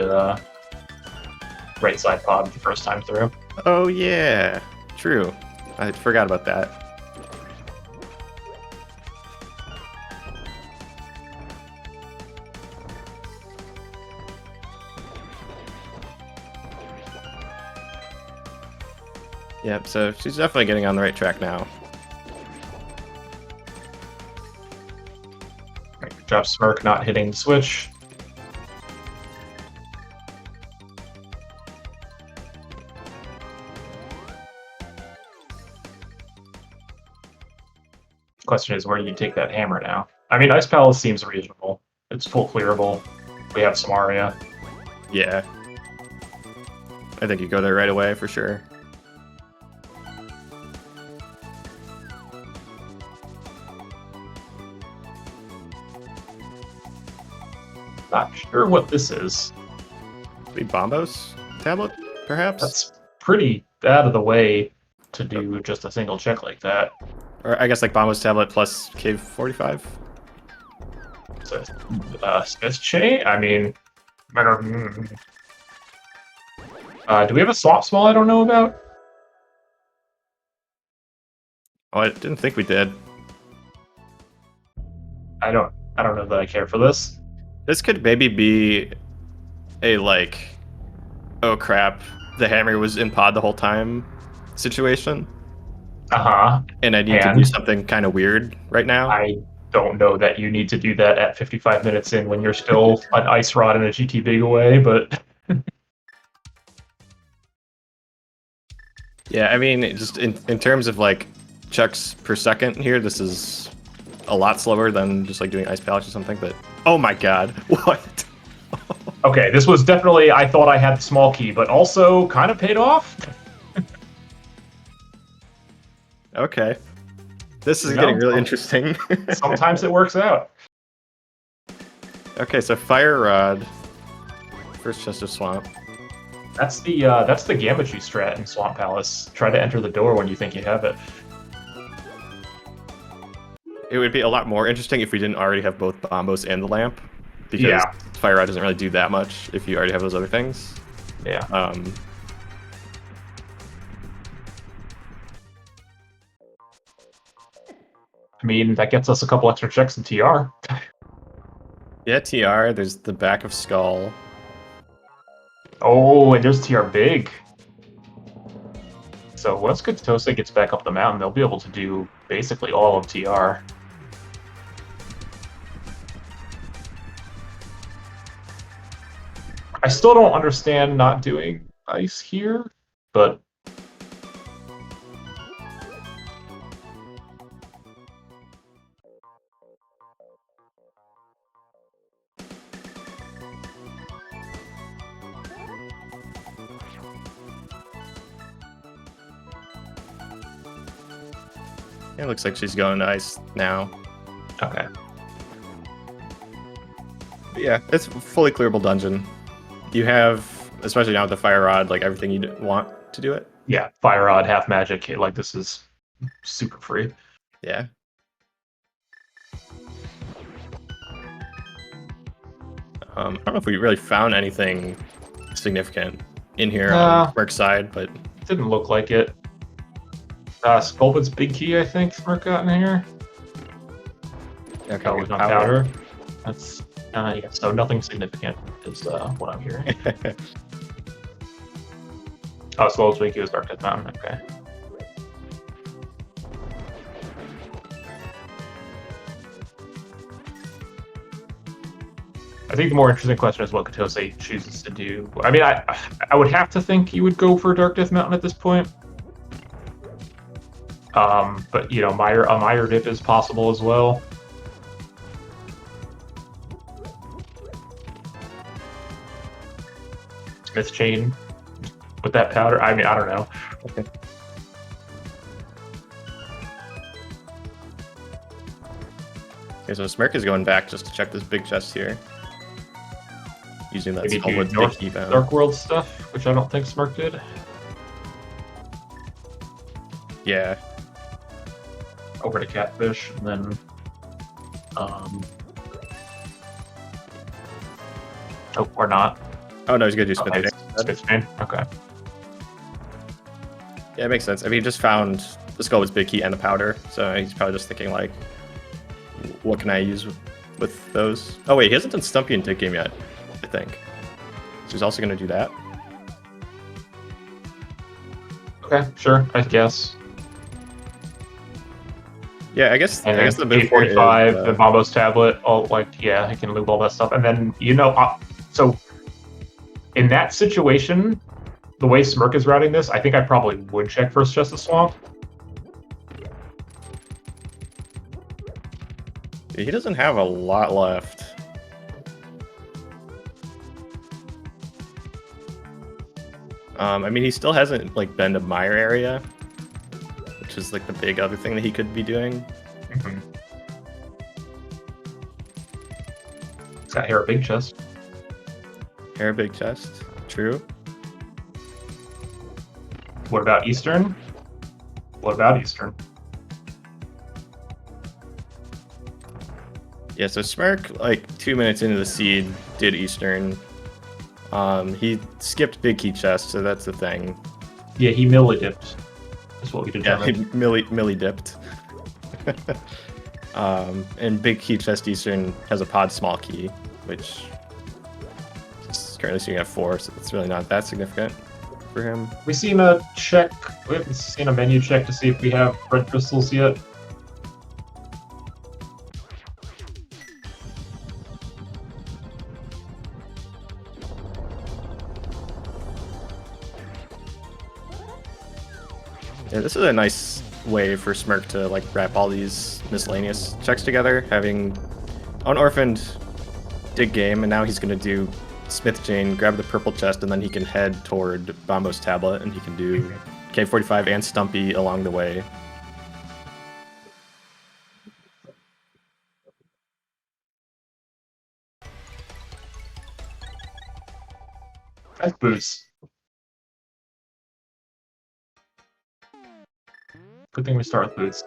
right side pod the first time through. Oh yeah, true. I forgot about that. Yep, so she's definitely getting on the right track now. job, Smirk, not hitting the switch. Question is, where do you take that hammer now? I mean, Ice Palace seems reasonable. It's full clearable. We have some Aria. Yeah. I think you go there right away for sure. Not sure what this is. Maybe Bombos tablet, perhaps? That's pretty out of the way to do just a single check like that. Or I guess like Bombos tablet plus Cave 45? So, smercjd? I mean, I don't. Do we have a swap small I don't know about? Oh, I didn't think we did. I don't know that I care for this. This could maybe be a like, oh crap, the hammer was in pod the whole time situation. Uh-huh. And I need to do something kind of weird right now. I don't know that you need to do that at 55 minutes in when you're still an Ice Rod and a GT Big away, but... Yeah, I mean, just in terms of like checks per second here, this is a lot slower than just like doing Ice Palace or something, but oh my god, what? Okay, this was definitely, I thought I had the small key, but also kind of paid off. Okay. This is getting really interesting. Sometimes it works out. Okay, so Fire Rod. First chest of Swamp. That's the Gammachu strat in Swamp Palace. Try to enter the door when you think you have it. It would be a lot more interesting if we didn't already have both Bombos and the lamp. Because Fire Rod doesn't really do that much if you already have those other things. Yeah. I mean, that gets us a couple extra checks in TR. Yeah, TR, there's the back of Skull. Oh, and there's TR Big. So once Kotose gets back up the mountain, they'll be able to do basically all of TR. I still don't understand not doing ice here, but... It looks like she's going to ice now. Okay. But yeah, it's a fully clearable dungeon. You have, especially now with the Fire Rod, like everything you want to do it. Yeah, Fire Rod, half magic, like this is super free. Yeah. I don't know if we really found anything significant in here on Smirk's side, but... Didn't look like it. Skullwood's big key, I think, Smirk got in here. Okay, That was on powder. That's, yeah, so nothing significant is what I'm hearing. Oh, Skullwood's big key was Dark Death Mountain, okay. I think the more interesting question is what Kotose chooses to do. I mean, I would have to think you would go for Dark Death Mountain at this point. But you know, a Mire dip is possible as well. Smith chain with that powder. I mean, I don't know. Okay. Okay, so Smirk is going back just to check this big chest here. Using that Skullwood big key bound. Dark World stuff, which I don't think Smirk did. Yeah. Over to Catfish, and then oh, or not. Oh no, he's gonna do Smith Okay, chain. Smith chain. Okay. Yeah, it makes sense. I mean, he just found the Skullwood's big key and the powder, so he's probably just thinking like, what can I use with those? Oh wait, he hasn't done Stumpy and Tick Game yet, I think. So he's also gonna do that. Okay, sure, I guess. Yeah, I guess And the then move here is K45, the Bombo's tablet, all like, yeah, he can loop all that stuff. And then, so in that situation, the way Smirk is routing this, I think I probably would check first just the swamp. he doesn't have a lot left. I mean, he still hasn't like been to Mire area, which is like the big other thing that he could be doing. Mm-hmm. He's got hair a big chest. Hair big chest, true. What about Eastern? What about Eastern? Yeah, so Smirk, like 2 minutes into the seed, did Eastern. He skipped big key chest, so that's the thing. Yeah, he milli dipped. That's what we Yeah, determined. he milli dipped. And big key chest Eastern has a pod small key, which is currently sitting at 4, so it's really not that significant for him. We seen a check. We haven't seen a menu check to see if we have red crystals yet. Yeah, this is a nice way for Smirk to like wrap all these miscellaneous checks together, having unorphaned dig game, and now he's gonna do Smith Chain, grab the purple chest, and then he can head toward Bombo's tablet, and he can do K45 and Stumpy along the way. That's boots. Good thing we start with boots.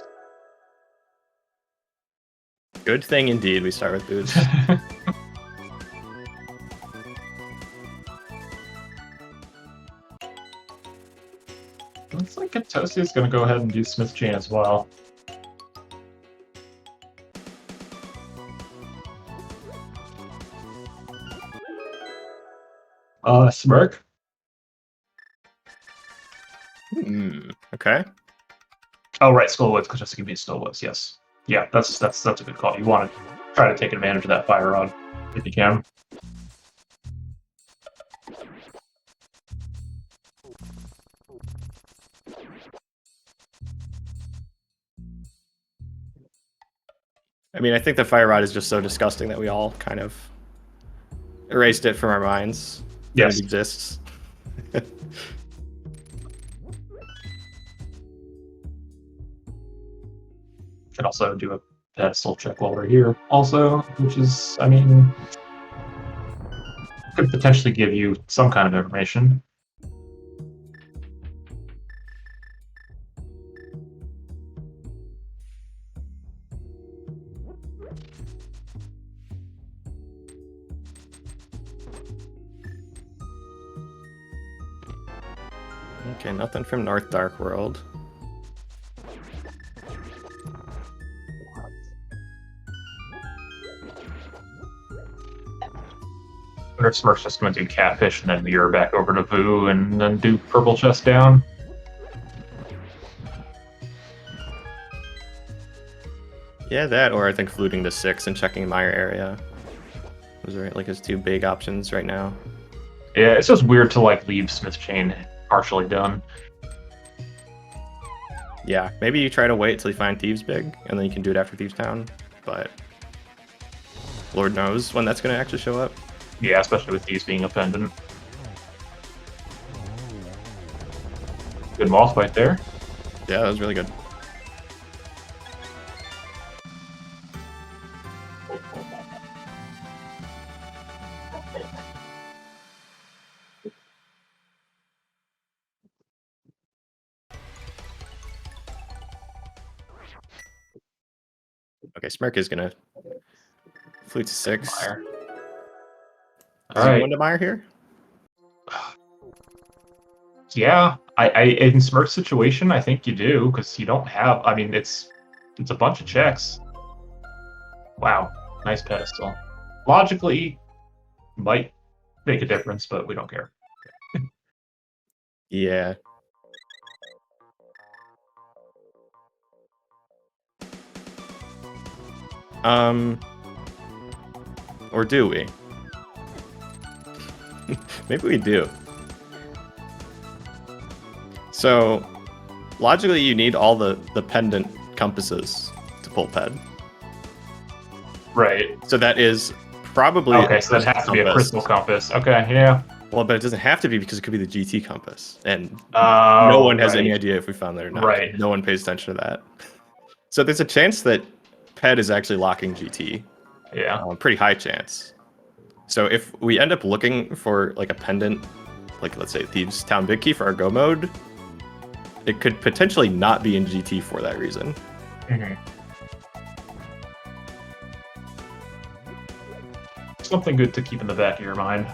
Good thing indeed we start with boots. Looks like Kotose is going to go ahead and do Smith Chain as well. Smirk. Okay. Oh, right, Skullwoods. Kotose can be Skullwoods. Yes. Yeah, that's a good call. You want to try to take advantage of that fire rod if you can. I mean, I think the fire rod is just so disgusting that we all kind of erased it from our minds. Yes. It exists. Can also do a pedestal check while we're here, also, which is, I mean, could potentially give you some kind of information. Okay, nothing from North Dark World. I wonder if Smirk's just going to do Catfish and then mirror back over to Vu and then do Purple Chest down. Yeah, that, or I think fluting to 6 and checking Mire area. Those are like his two big options right now. Yeah, it's just weird to like leave Smith Chain partially done. Yeah, maybe you try to wait till you find Thieves Big, and then you can do it after Thieves Town, but Lord knows when that's going to actually show up. Yeah, especially with these being a pendant. Good moth fight there. Yeah, that was really good. Okay, Smirk is going to flute to 6. Mire. Is he going to Mire here? Yeah, I in Smirk's situation, I think you do, because you don't have, I mean, it's a bunch of checks. Wow, nice pedestal. Logically, might make a difference, but we don't care. Yeah. Or do we? Maybe we do. So, logically, you need all the pendant compasses to pull ped. Right. So that is probably Okay, so that has to be a crystal compass. Okay, yeah. Well, but it doesn't have to be because it could be the GT compass, and no one has any idea if we found that or not. Right. No one pays attention to that. So there's a chance that ped is actually locking GT. Yeah. Pretty high chance. So if we end up looking for like a pendant, like let's say Thieves Town Big Key for our go mode, it could potentially not be in GT for that reason. Mm-hmm. Something good to keep in the back of your mind.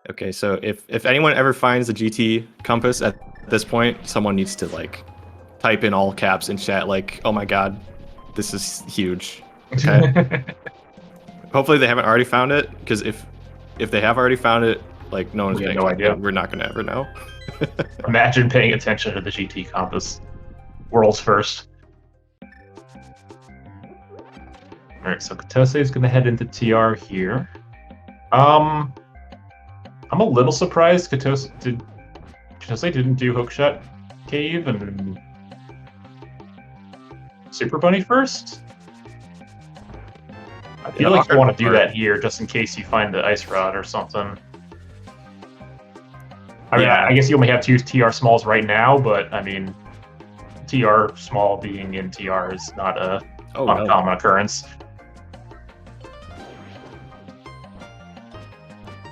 Okay, so if anyone ever finds the GT compass at this point, someone needs to like type in all caps in chat like, "Oh my god, this is huge." Okay. Hopefully they haven't already found it, because if they have already found it, like no one's We have paying no attention. idea. We're not gonna ever know. Imagine paying attention to the GT compass. World's first. Alright, so Kotose is going to head into TR here. I'm a little surprised Kotose didn't do Hookshot Cave and Super Bunny first. I feel like you want to do that here just in case you find the Ice Rod or something. I mean, Yeah. I guess you only have 2 TR smalls right now, but I mean, TR small being in TR is not a uncommon occurrence.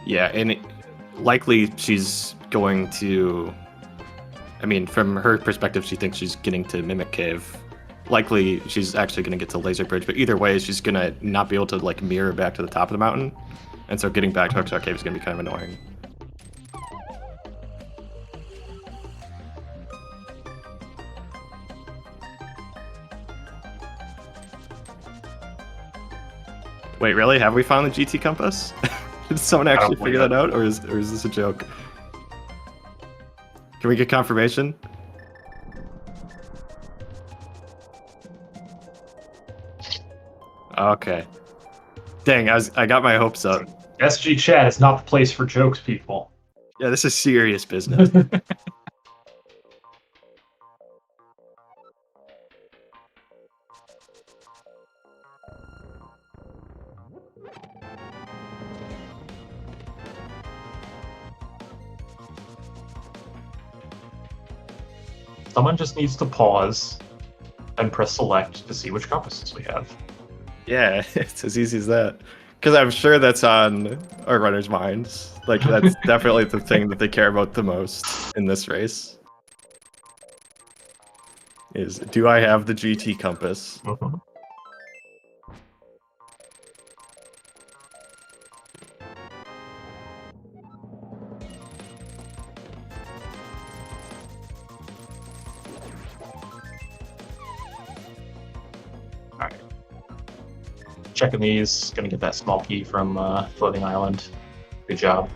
Yeah, and likely she's going to. I mean, from her perspective, she thinks she's getting to Mimic Cave. Likely, she's actually going to get to Laser Bridge, but either way, she's going to not be able to like mirror back to the top of the mountain, and so getting back to Hookshot Cave is going to be kind of annoying. Wait, really? Have we found the GT compass? Did someone actually figure that out, or is this a joke? Can we get confirmation? Okay. Dang, I got my hopes up. SG chat is not the place for jokes, people. Yeah, this is serious business. Someone just needs to pause and press select to see which compasses we have. Yeah, it's as easy as that. Because I'm sure that's on our runners' minds. Like, that's definitely the thing that they care about the most in this race. Is, do I have the GT compass? Mm-hmm. Checking these, gonna get that small key from Floating Island. Good job.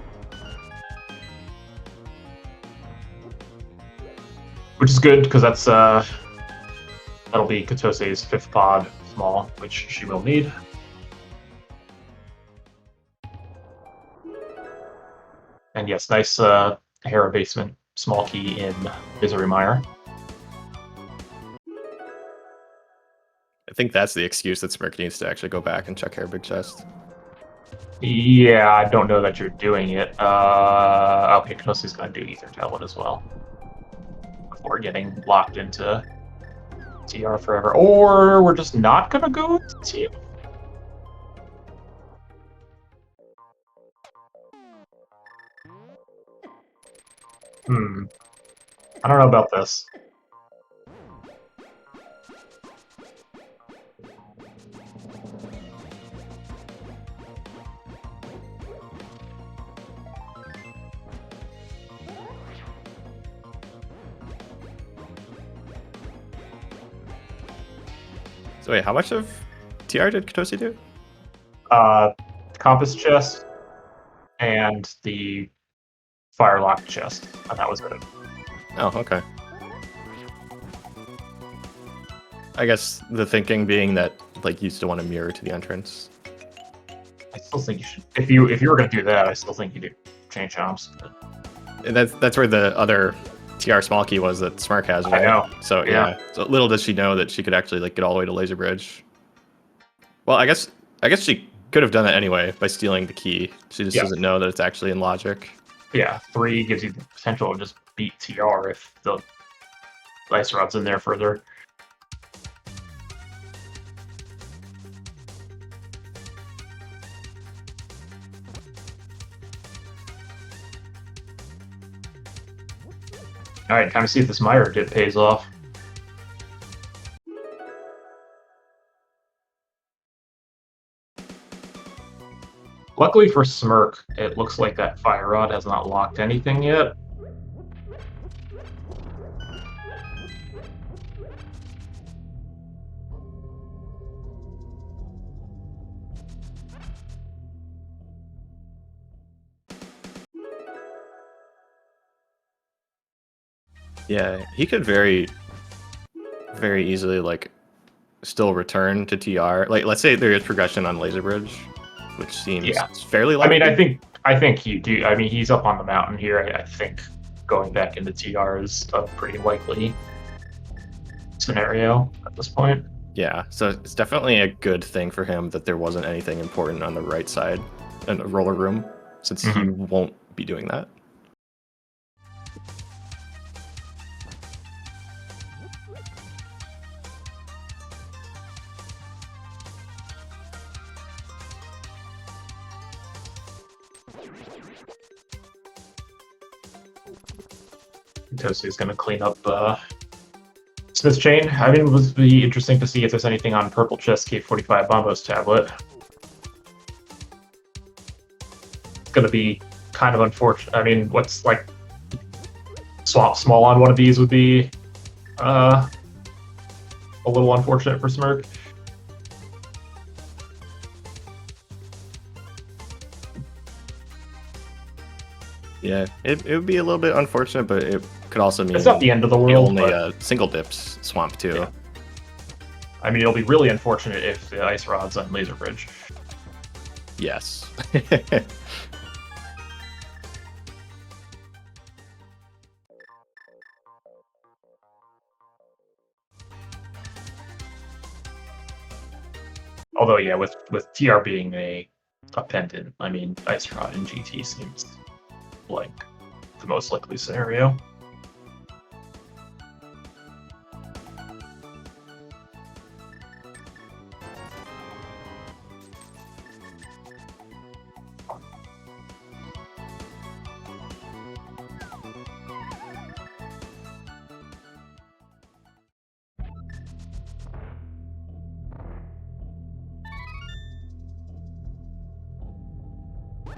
Which is good, because that's that'll be Kotose's 5th pod small, which she will need. And yes, nice Hera basement small key in Misery Mire. I think that's the excuse that Smirk needs to actually go back and check her big chest. Yeah, I don't know that you're doing it. Okay, Kotose's gonna do Ether Talon as well. Before getting locked into TR forever. Or we're just not gonna go to TR. I don't know about this. So wait, how much of TR did Kotose do? Compass chest and the Firelock chest, and that was it. Oh, okay. I guess the thinking being that like you still want to mirror to the entrance. I still think you should. If you were gonna do that, I still think you do change comps. And that's where the other TR small key was that Smirk has, right? I know. So Yeah. So little does she know that she could actually like get all the way to Laser Bridge. Well, I guess she could have done that anyway by stealing the key. She just doesn't know that it's actually in logic. Yeah, 3 gives you the potential to just beat TR if the ice rod's in there further. All right, time to see if this Meyer dip pays off. Luckily for Smirk, it looks like that fire rod has not locked anything yet. Yeah, he could very easily like still return to TR. Like, let's say there is progression on Laser Bridge, which seems fairly likely. I mean, I think you do. I mean, he's up on the mountain here. I think going back into TR is a pretty likely scenario at this point. Yeah, so it's definitely a good thing for him that there wasn't anything important on the right side in the roller room, since he won't be doing that. Kotose is going to clean up Smith's chain. I mean, it would be interesting to see if there's anything on Purple Chest K45 Bombo's tablet. It's going to be kind of unfortunate. I mean, what's like small on one of these would be a little unfortunate for Smirk. Yeah, it would be a little bit unfortunate, but it could also mean it's not the end of the world. He only single dips Swamp too. Yeah. I mean, it'll be really unfortunate if the ice rod's on Laser Bridge. Yes. Although, yeah, with TR being a pendant, I mean, ice rod and GT seems like the most likely scenario.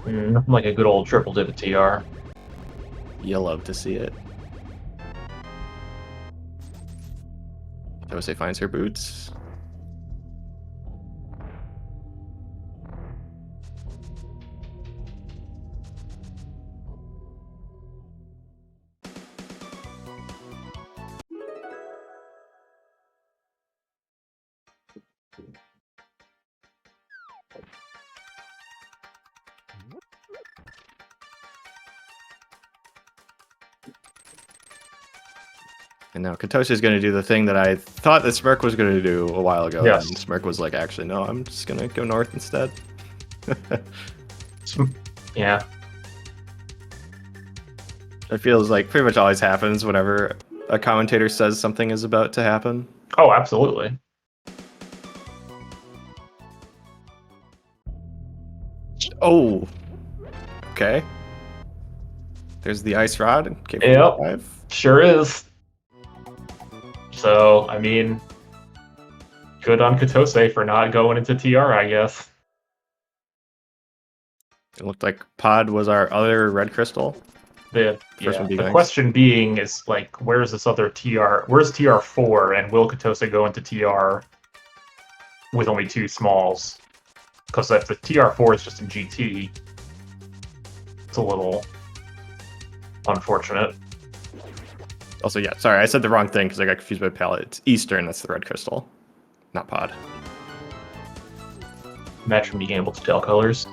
Nothing like a good old triple dip at TR. You'll love to see it. Kotose finds her boots. And now Kotose is going to do the thing that I thought that Smirk was going to do a while ago. Yes. And Smirk was like, actually, no, I'm just going to go north instead. Yeah. It feels like pretty much always happens whenever a commentator says something is about to happen. Oh, absolutely. Oh. Okay. There's the ice rod. K45. Sure is. So, I mean, good on Kotose for not going into TR, I guess. It looked like Pod was our other red crystal. The question being is, like, where's this other TR? Where's TR4, and will Kotose go into TR with only 2 smalls? Because if the TR4 is just in GT, it's a little unfortunate. Also, yeah, sorry, I said the wrong thing because I got confused by palette. It's Eastern, that's the red crystal, not pod. Match from being able to tell colors.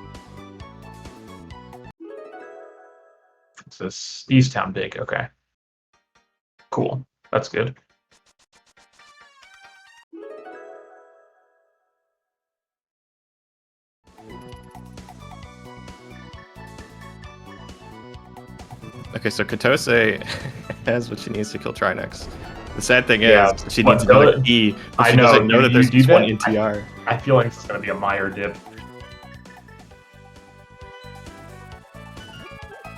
It's this East Town big. Okay. Cool. That's good. Okay, so Kotose has what she needs to kill Trinex. The sad thing Yeah, is she what, needs to do like E, but I she know, doesn't know you- that you there's do just one that? in TR. I feel like it's going to be a Meyer dip.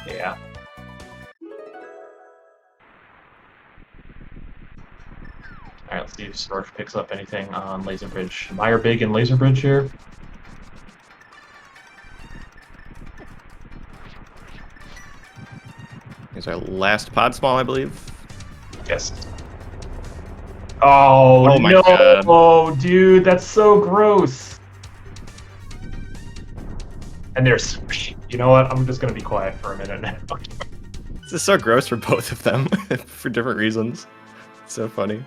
Yeah. Alright, let's see if Storch picks up anything on Laser Bridge. Meyer big in Laser Bridge here. Here's our last pod small, I believe. Yes. Oh, my no! God. Oh, dude, that's so gross. And there's, you know what? I'm just gonna be quiet for a minute now. This is so gross for both of them for different reasons. It's so funny.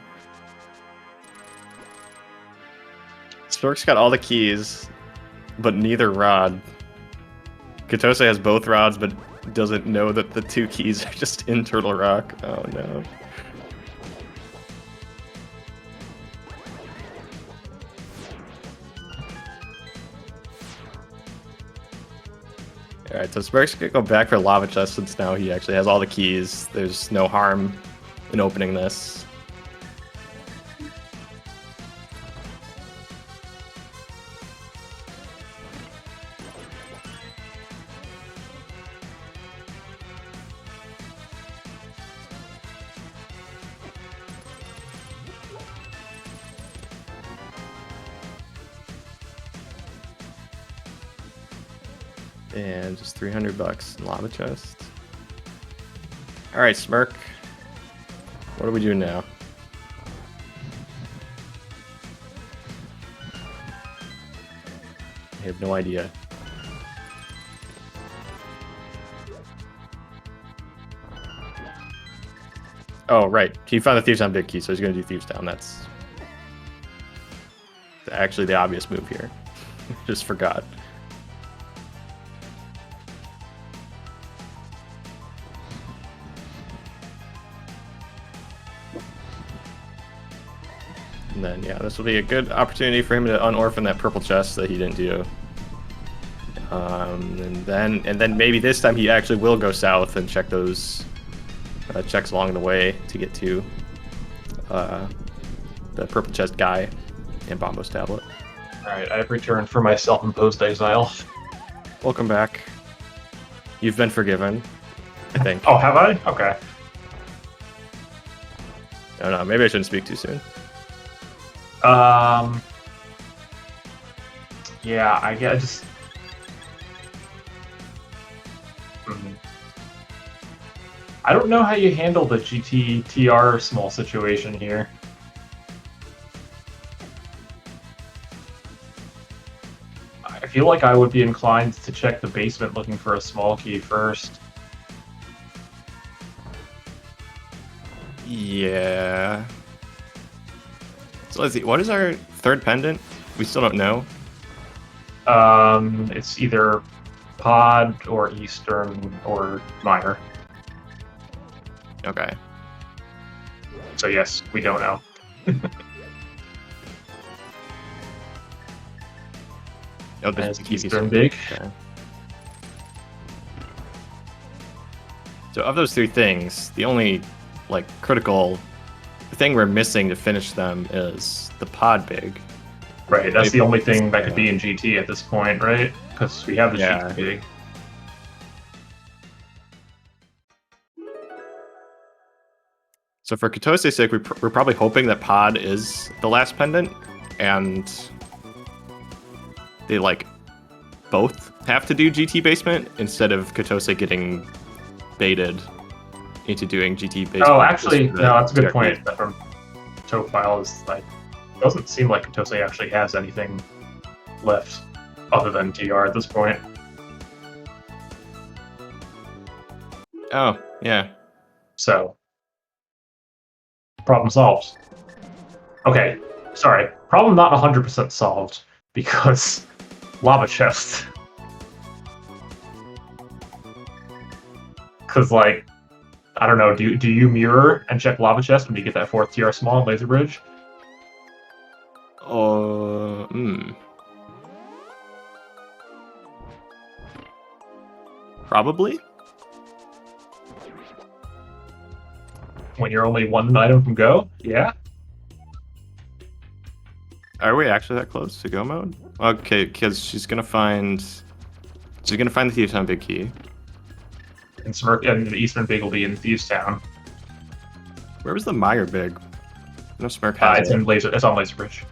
Stork's got all the keys, but neither rod. Kotose has both rods, but doesn't know that the two keys are just in Turtle Rock. Oh no. Alright, so Spark's gonna go back for Lava Chest since now he actually has all the keys. There's no harm in opening this. And just 300 bucks in Lava Chest. Alright, Smirk. What are we doing now? I have no idea. Oh, right. He found the Thieves Down big key, so he's going to do Thieves Down. That's actually the obvious move here. Just forgot. And then, yeah, this will be a good opportunity for him to unorphan that purple chest that he didn't do. And then maybe this time he actually will go south and check those checks along the way to get to the purple chest guy and Bombo's tablet. Alright, I've returned for my self-imposed exile. Welcome back. You've been forgiven, I think. Oh, have I? Okay. I don't know, maybe I shouldn't speak too soon. Yeah, I guess. I don't know how you handle the GT-TR small situation here. I feel like I would be inclined to check the basement looking for a small key first. Yeah. So let's see, what is our third pendant? We still don't know. It's either Pod or Eastern or Minor. Okay. So yes, we don't know. Oh, this As is easy. Eastern big. Okay. So of those three things, the only like critical thing we're missing to finish them is the pod big. Right, that's the only thing that could Yeah. be in GT at this point, right? Because we have the Yeah. GT big. So for Kotose's sake, we're probably hoping that pod is the last pendant, and they like both have to do GT basement instead of Kotose getting baited into doing GT basement. Oh, actually, just for no, that's a good TRP. point. That from Topile is like, it doesn't seem like Kotose actually has anything left other than TR at this point. Oh, yeah. So Problem solved. Okay, sorry. Problem not 100% solved because lava chest. Because, like, I don't know, do you mirror and check lava chest when you get that 4th TR small laser bridge? Probably. When you're only 1 item from go? Yeah? Are we actually that close to go mode? Okay, because she's gonna find the Thieves Town big key. And the Eastern Big will be in Thieves Town. Where was the Meyer big? No Smirk has it. It's on Laser Bridge.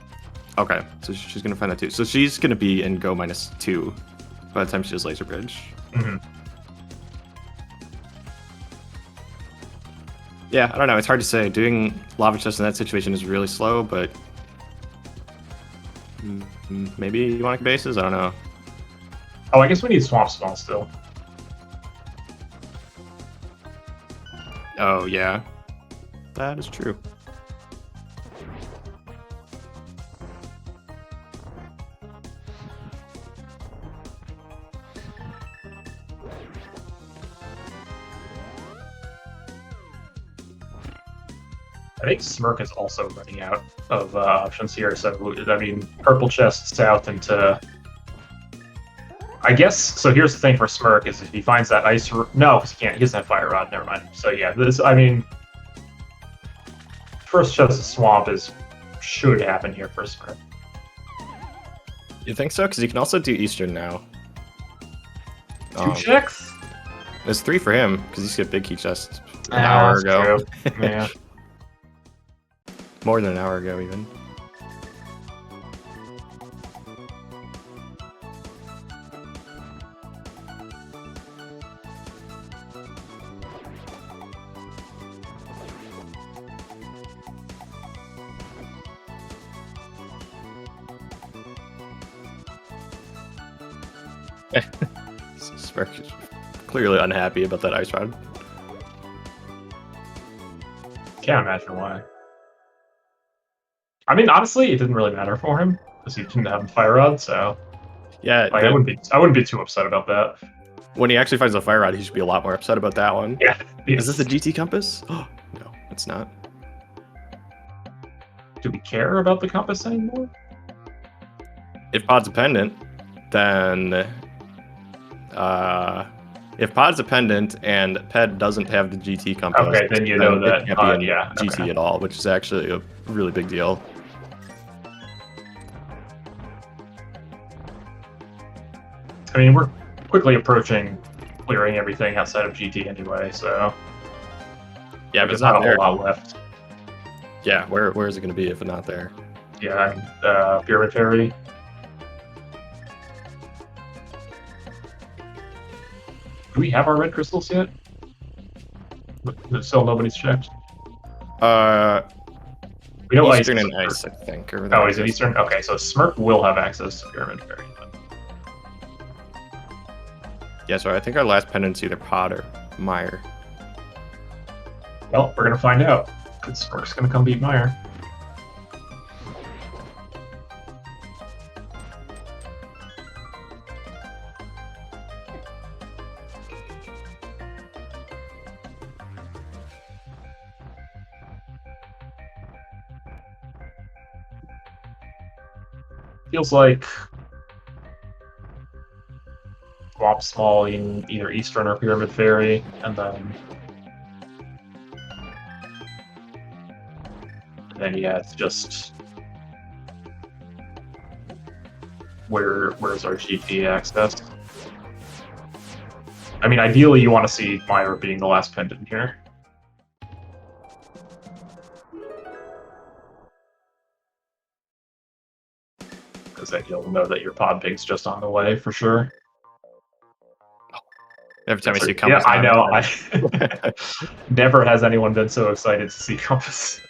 Okay, so she's gonna find that too. So she's gonna be in go -2 by the time she does Laser Bridge. Mm-hmm. Yeah, I don't know. It's hard to say. Doing lava chest in that situation is really slow, but maybe Ionic bases. I don't know. Oh, I guess we need Swamp Small still. Oh yeah, that is true. I think Smirk is also running out of options here. So, I mean, purple chest south into... I guess, so here's the thing for Smirk, is if he finds that ice... No, because he can't. He doesn't have Fire Rod. Never mind. So, yeah, this, I mean... First chest of Swamp should happen here for Smirk. You think so? Because he can also do Eastern now. 2 checks? There's 3 for him, because he's got big key chest an hour ago. Yeah. More than an hour ago, even. Smirk is clearly unhappy about that ice rod. Can't imagine why. I mean, honestly, it didn't really matter for him because he didn't have Fire Rod, so Yeah, like, I wouldn't be too upset about that. when he actually finds the Fire Rod, he should be a lot more upset about that one. Yeah. Is this the GT compass? Oh, no, it's not. Do we care about the compass anymore? If pod's dependent, then if pod's dependent and Ped doesn't have the GT compass, Okay, then you know that it can't be in yeah, GT okay. at all, which is actually a really big deal. I mean, we're quickly approaching clearing everything outside of GT anyway, so Yeah, but there's it's not not a there. whole lot left. Yeah, where is it going to be if it's not there? Yeah, I mean, Pyramid Fairy. Do we have our red crystals yet? Still nobody's checked. We know Eastern ice and is- Ice, I think. Or Oh, is it Eastern? Okay, so Smirk will have access to Pyramid Fairy. Yeah, so I think our last pendant's either Pod or Meyer. Well, we're gonna find out. Because Smirk's gonna come beat Meyer. Feels like Swamp Small in either Eastern or Pyramid Fairy, and then yeah, it's just where's our GT access? I mean, ideally, you want to see Myra being the last pendant here. Because then you'll know that your pod pig's just on the way for sure. Every time I see Yeah, Compass, I know. Never has anyone been so excited to see Compass.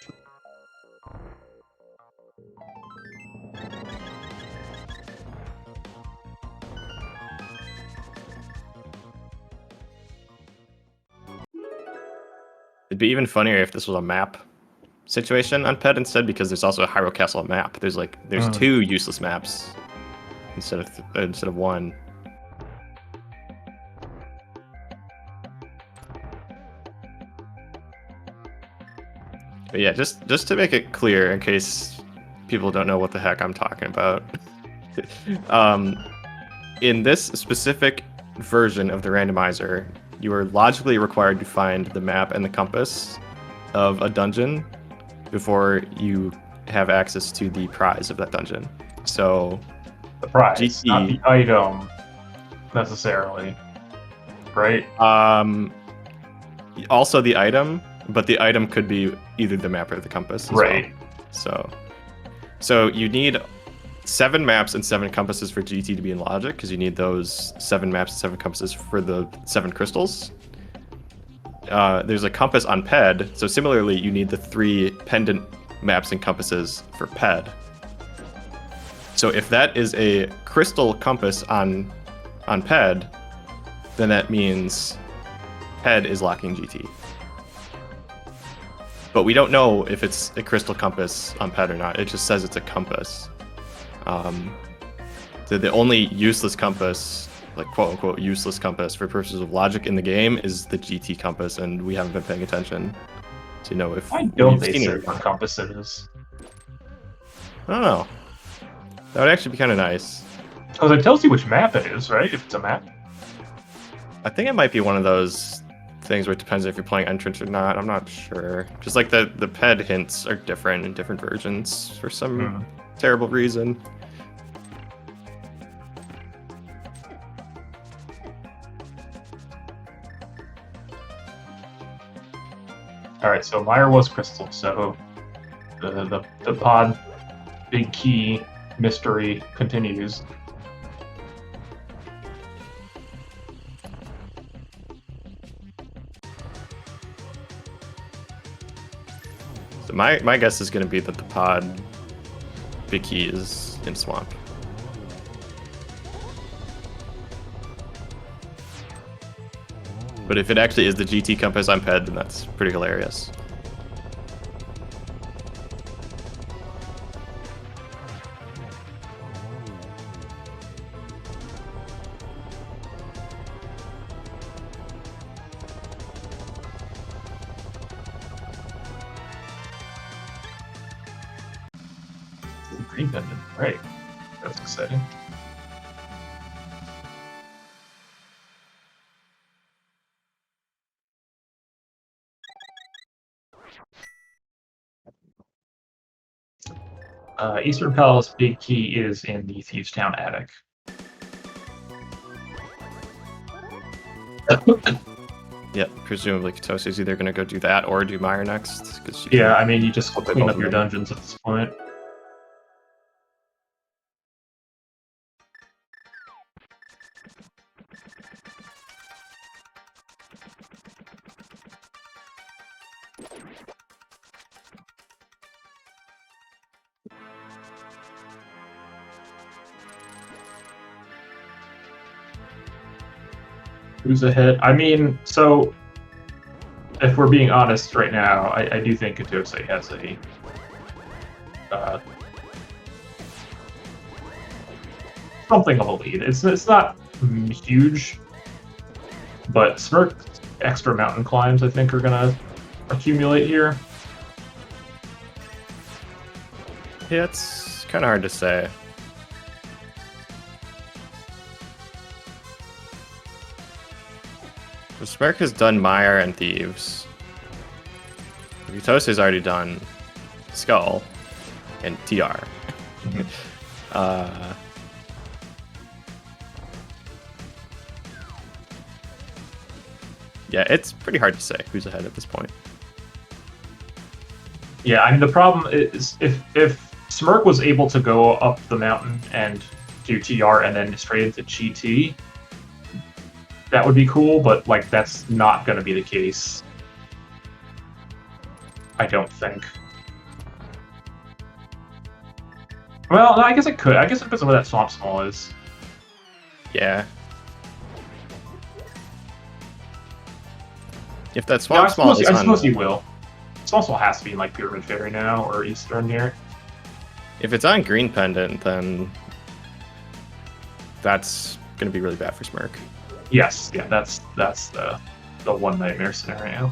It'd be even funnier if this was a map. situation on PED instead, because there's also a Hyrule Castle map. There's two useless maps instead of one. But yeah, just to make it clear, in case people don't know what the heck I'm talking about, in this specific version of the randomizer, you are logically required to find the map and the compass of a dungeon before you have access to the prize of that dungeon. So The prize, GT, not the item necessarily, right? Also the item, but the item could be either the map or the compass as Right. well. So you need 7 maps and 7 compasses for GT to be in logic, because you need those 7 maps and 7 compasses for the 7 crystals. There's a compass on PED, so similarly you need the 3 pendant maps and compasses for PED. So if that is a crystal compass on PED, then that means PED is locking GT. But we don't know if it's a crystal compass on PED or not. It just says it's a compass. The only useless compass, like quote unquote useless compass for purposes of logic in the game, is the GT compass, and we haven't been paying attention to know if Why don't we've they seen say it. what compass it is? I don't know. That would actually be kind of nice. Because it tells you which map it is, right? If it's a map. I think it might be one of those things where it depends if you're playing entrance or not. I'm not sure. Just like the PED hints are different in different versions for some terrible reason. All right, so Meyer was crystal, so the pod big key mystery continues. So my guess is going to be that the pod big key is in swamp. But if it actually is the GT compass on PED, then that's pretty hilarious. Green pendant, right? That's exciting. Eastern Palace big key is in the Thieves Town attic. Yeah, presumably Kotose is either going to go do that or do Meyer next. Yeah, I mean, you just Hope they clean both up your win. dungeons at this point. Who's ahead? I mean, so if we're being honest right now, I do think Kotose has a something of a lead. It's not huge, but Smirk's extra mountain climbs I think are gonna accumulate here. Yeah, it's kind of hard to say. Smirk has done Meyer and Thieves. Kotose's already done Skull and TR. Yeah, it's pretty hard to say who's ahead at this point. Yeah, I mean the problem is if Smirk was able to go up the mountain and do TR and then straight into GT, that would be cool, but like that's not going to be the case. I don't think. Well, no, I guess it could. I guess it depends on where that swamp small is. Yeah. If that Yeah, swamp small is I on, suppose he will. This also has to be in like Pyramid Fairy now or Eastern here. If it's on Green Pendant, then that's going to be really bad for Smirk. Yes, yeah, that's the one nightmare scenario.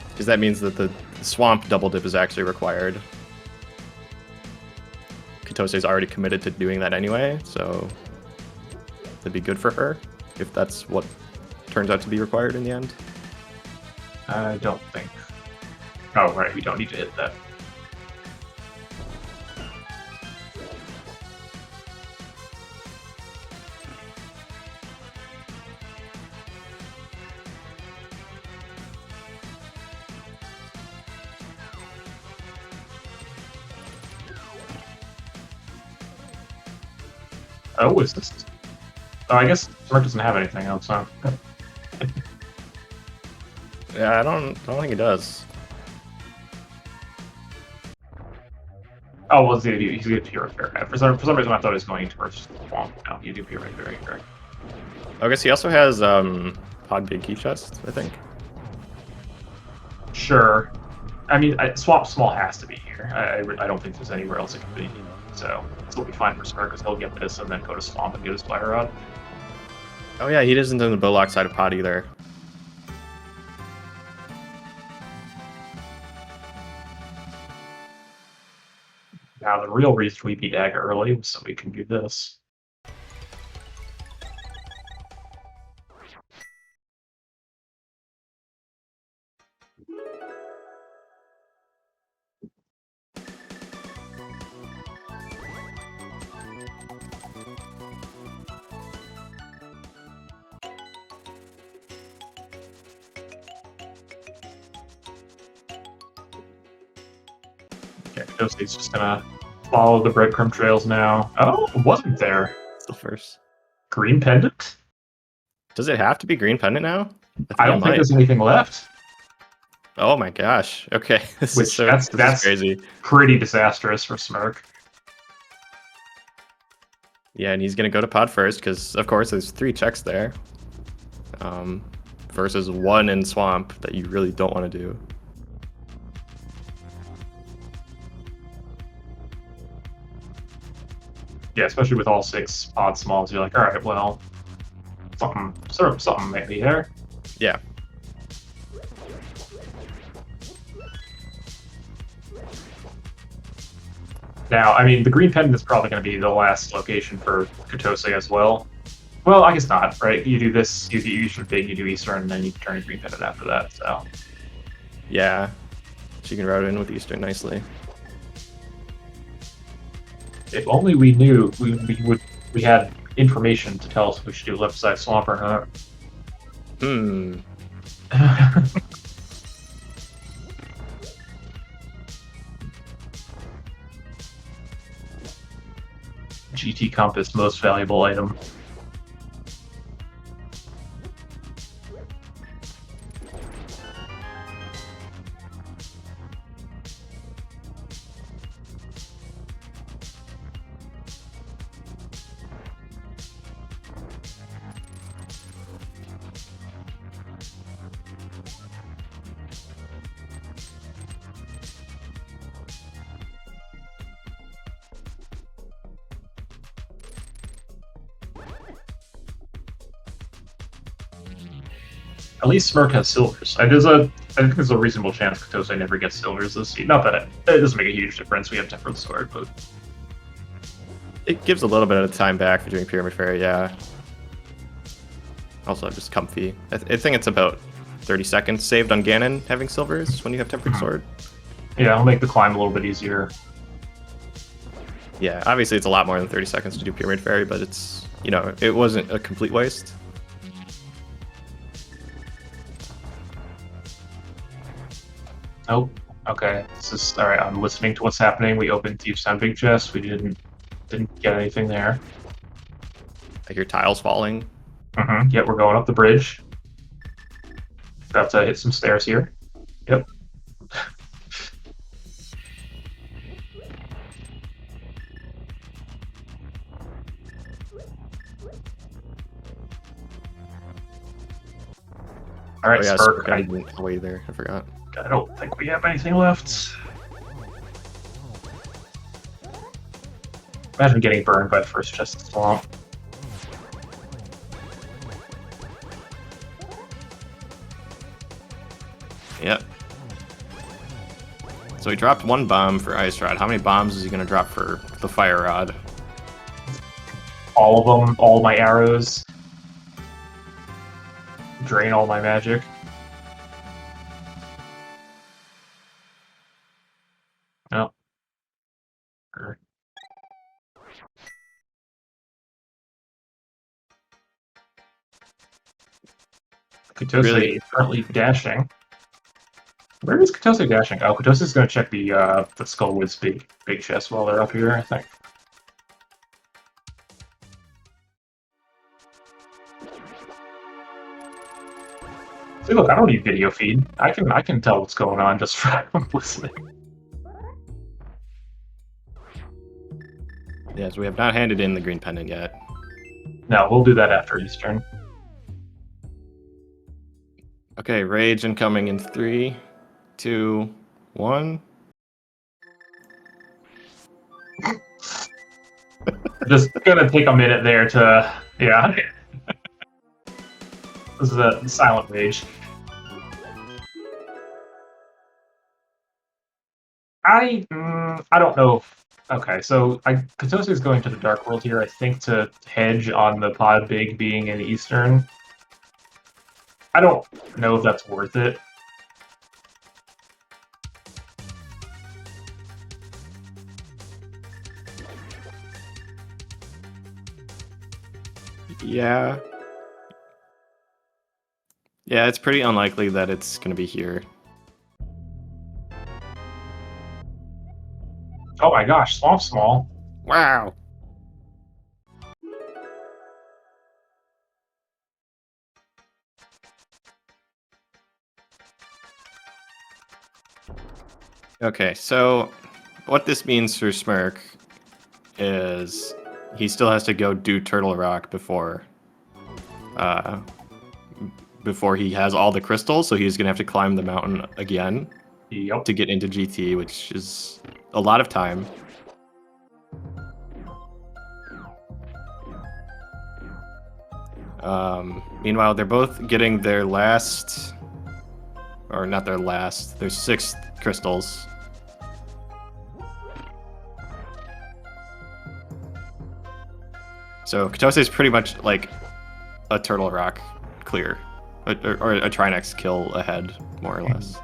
Because that means that the Swamp double dip is actually required. Kotose is already committed to doing that anyway, so that'd be good for her if that's what turns out to be required in the end. I don't think. Oh, right, we don't need to hit that. Oh, is this? Oh, I guess Smirk doesn't have anything else, huh? Yeah, I don't think it does. Oh, well, he's gonna Pyramid Fairy. For some reason, I thought he was going towards Swamp. No, you do Pyramid Fairy. Correct. I guess he also has Pod Big Key Chest, I think. Sure. I mean, Swamp Small has to be here. I don't think there's anywhere else it could be. So it'll be fine for Smirk, because he'll get this and then go to Swamp and get his Fire Rod. Oh yeah, he isn't in the Bullock side of Pod either. Now, the real reason we beat Aga early was so we can do this. Okay, Kotose's just gonna follow the breadcrumb trails now. Oh, it wasn't there. Still first. Green Pendant? Does it have to be Green Pendant now? I don't think there's anything left. Oh my gosh. Okay. This Which is that's crazy. Pretty disastrous for Smirk. Yeah, and he's gonna go to Pod first because, of course, there's 3 checks there, versus 1 in Swamp that you really don't want to do. Yeah, especially with all 6 Pod Smalls, you're like, all right, well, something maybe there. Yeah. Now, I mean, the Green Pendant is probably going to be the last location for Kotose as well. Well, I guess not, right? You do this, you do Eastern Big, you do Eastern, and then you turn a Green Pendant after that, so. Yeah. She can route in with Eastern nicely. If only we knew, we had information to tell us if we should do left side swamp or not. GT Compass, most valuable item. At least Smirk has silvers. I think there's a reasonable chance Kotose never gets silvers this season. Not that it doesn't make a huge difference. We have Tempered Sword, but It gives a little bit of time back for doing Pyramid Fairy, yeah. Also, just comfy. I think it's about 30 seconds saved on Ganon having silvers when you have Tempered Sword. yeah, it'll make the climb a little bit easier. Yeah, obviously it's a lot more than 30 seconds to do Pyramid Fairy, but it's, you know, it wasn't a complete waste. Oh, okay. This is all right. I'm listening to what's happening. We opened Deep Sound Big Chest. We didn't get anything there. I hear tiles falling. Yeah, we're going up the bridge. About to hit some stairs here. Yep. All right, Oh yeah, Smirk. I went away there. I forgot. I don't think we have anything left. Imagine getting burned by the first chest of swamp. Yep. So he dropped one bomb for Ice Rod. How many bombs is he going to drop for the Fire Rod? All of them, all my arrows. Drain all my magic. No. Kotose Really? is currently dashing. Where is Kotose dashing? Oh, Kotose is going to check the Skullwood's big chest while they're up here, I think. See, look, I don't need video feed. I can tell what's going on just from listening. Yes, we have not handed in the green pendant yet. No, we'll do that after Eastern. Okay, Rage incoming in 3, 2, 1. Just gonna take a minute there to, yeah. This is a silent rage. I don't know. Okay, so Kotose is going to the Dark World here, I think, to hedge on the pod big being in Eastern. I don't know if that's worth it. Yeah. Yeah, it's pretty unlikely that it's going to be here. Oh my gosh, Swamp Small. Wow. Okay, so what this means for Smirk is he still has to go do Turtle Rock before he has all the crystals, so he's gonna have to climb the mountain again Yep. to get into GT, which is a lot of time. Meanwhile, they're both getting their last, or not their last, their 6th crystals. So Kotose is pretty much like a Turtle Rock clear, or a Trinex kill ahead, more or less.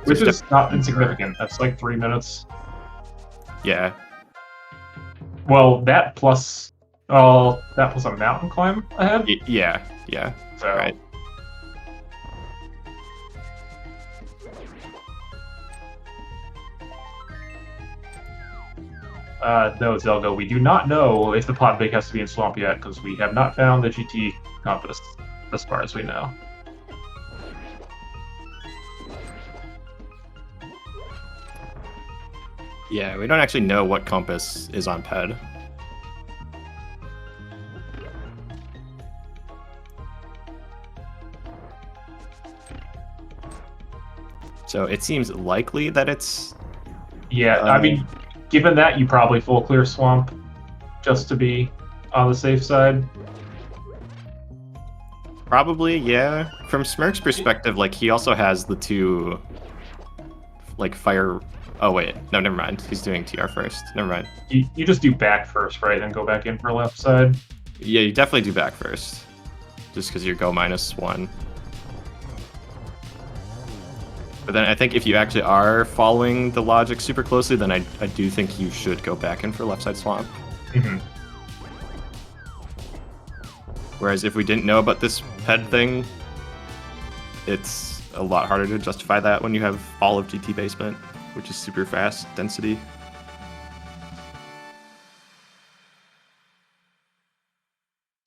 Which is not insignificant. That's like 3 minutes. Yeah. Well, that plus a mountain climb ahead. Yeah. So Right. No, Zelgo, we do not know if the pod big has to be in Swamp yet, because we have not found the GT compass, as far as we know. Yeah, we don't actually know what compass is on PED. So it seems likely that it's... Yeah, I mean, given that, you probably full clear Swamp, just to be on the safe side. Probably, yeah. From Smirk's perspective, like, he also has the 2, like, fire... Oh, wait. No, never mind. He's doing TR first. Never mind. You just do back first, right? Then go back in for left side. Yeah, you definitely do back first. Just because you go -1. But then I think if you actually are following the logic super closely, then I do think you should go back in for left side swamp. Mm-hmm. Whereas if we didn't know about this PED thing, it's a lot harder to justify that when you have all of GT basement, which is super fast density.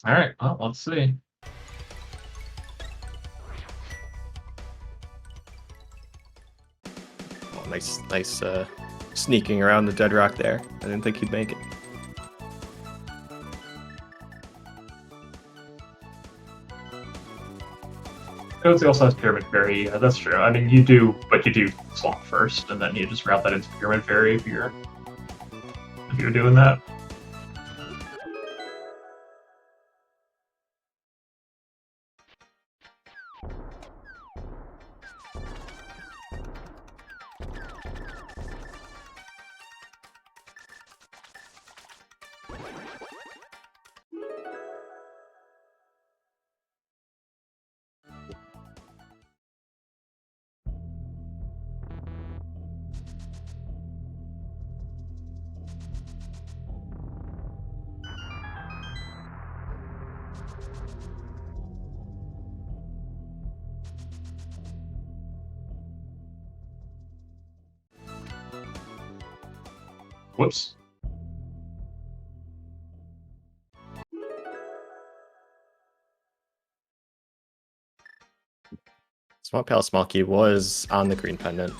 All right, well, let's see. Oh, nice sneaking around the dead rock there. I didn't think he'd make it. Kotose also has Pyramid Fairy. Yeah, that's true. I mean, you do Swamp first, and then you just route that into Pyramid Fairy if you're doing that. Whoops. Swamp Palace Small Key was on the green pendant.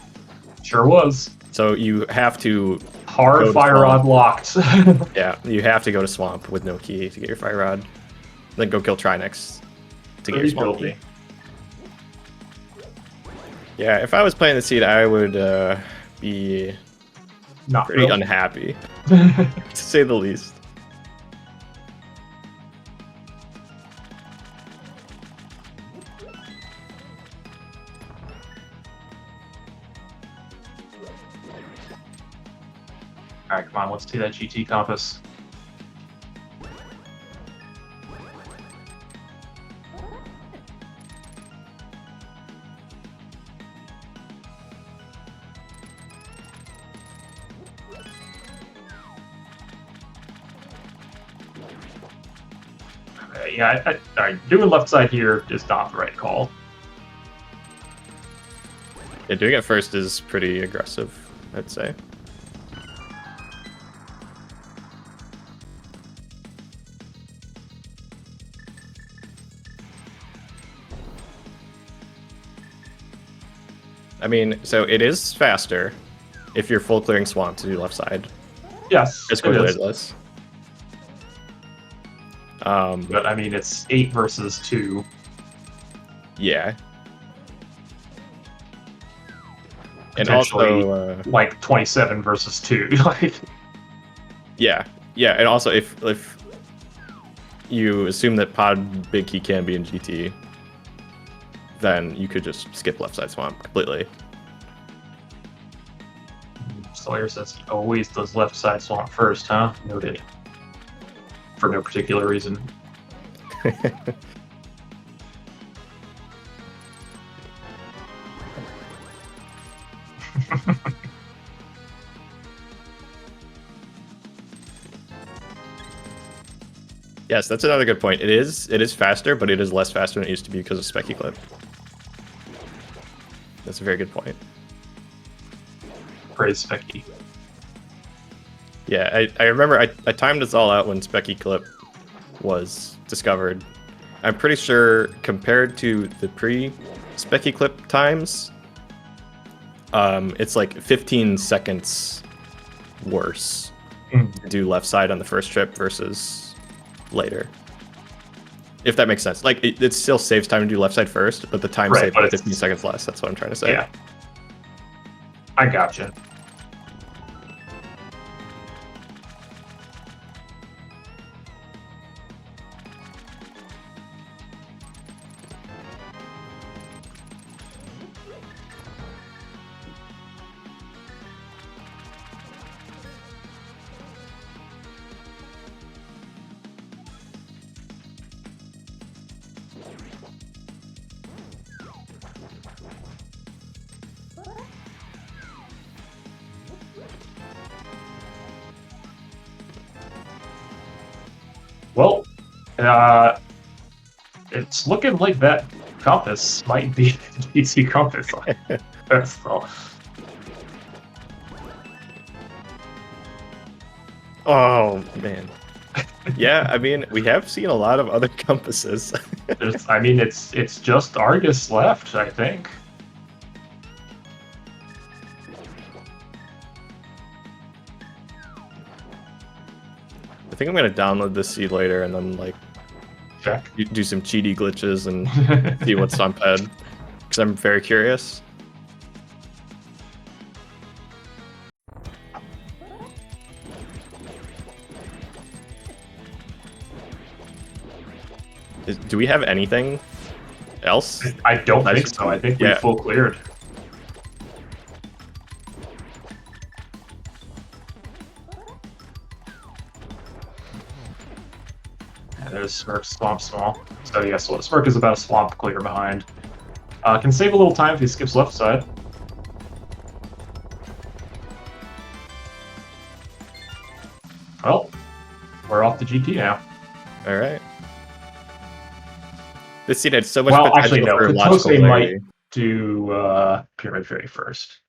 Sure was. So you have to Hard go to Fire Rod Swamp. locked. Yeah, you have to go to Swamp with no key to get your Fire Rod. Then go kill Trinex to get your Small Key. Yeah, if I was playing the seed, I would be Not pretty real. unhappy, to say the least. Alright, come on, let's see that GT compass. Okay, yeah, alright, doing left side here is not the right call. Yeah, doing it first is pretty aggressive, I'd say. I mean, so it is faster if you're full clearing Swamp to do left side. Yes, As it quickly is. as this. But I mean, it's 8 versus 2. Yeah. And Potentially, also, like 27 versus 2. Like, yeah, and also if you assume that Pod Big Key can be in GT, then you could just skip left side Swamp completely. Sawyer says he always does left side Swamp first, huh? Noted. For no particular reason. Yes, that's another good point. It is faster, but it is less faster than it used to be because of Specky Clip. That's a very good point. Praise Specky. Yeah, I remember I timed this all out when Specky Clip was discovered. I'm pretty sure compared to the pre-Specky Clip times, it's like 15 seconds worse to do left side on the first trip versus later. If that makes sense. Like, it still saves time to do left side first, but the time Right, saved but is it's- 15 seconds less. That's what I'm trying to say. Yeah. I gotcha. Well, it's looking like that compass might be the GT compass. That's all. Oh, man. Yeah, I mean, we have seen a lot of other compasses. I mean, it's just Argus left, I think. I think I'm going to download this seed later and then, like, Check. You do some cheaty glitches and see what's on ped. Because I'm very curious. Do we have anything else? I don't think so. I think we full cleared. And there's Smirk Swamp Small. So yeah, so Smirk is about a swamp clear behind. Can save a little time if he skips left side. Well, we're off the GT now. All right. This seed had so much Well, potential actually, no. for logical Kotose clarity. might do Pyramid Fairy first.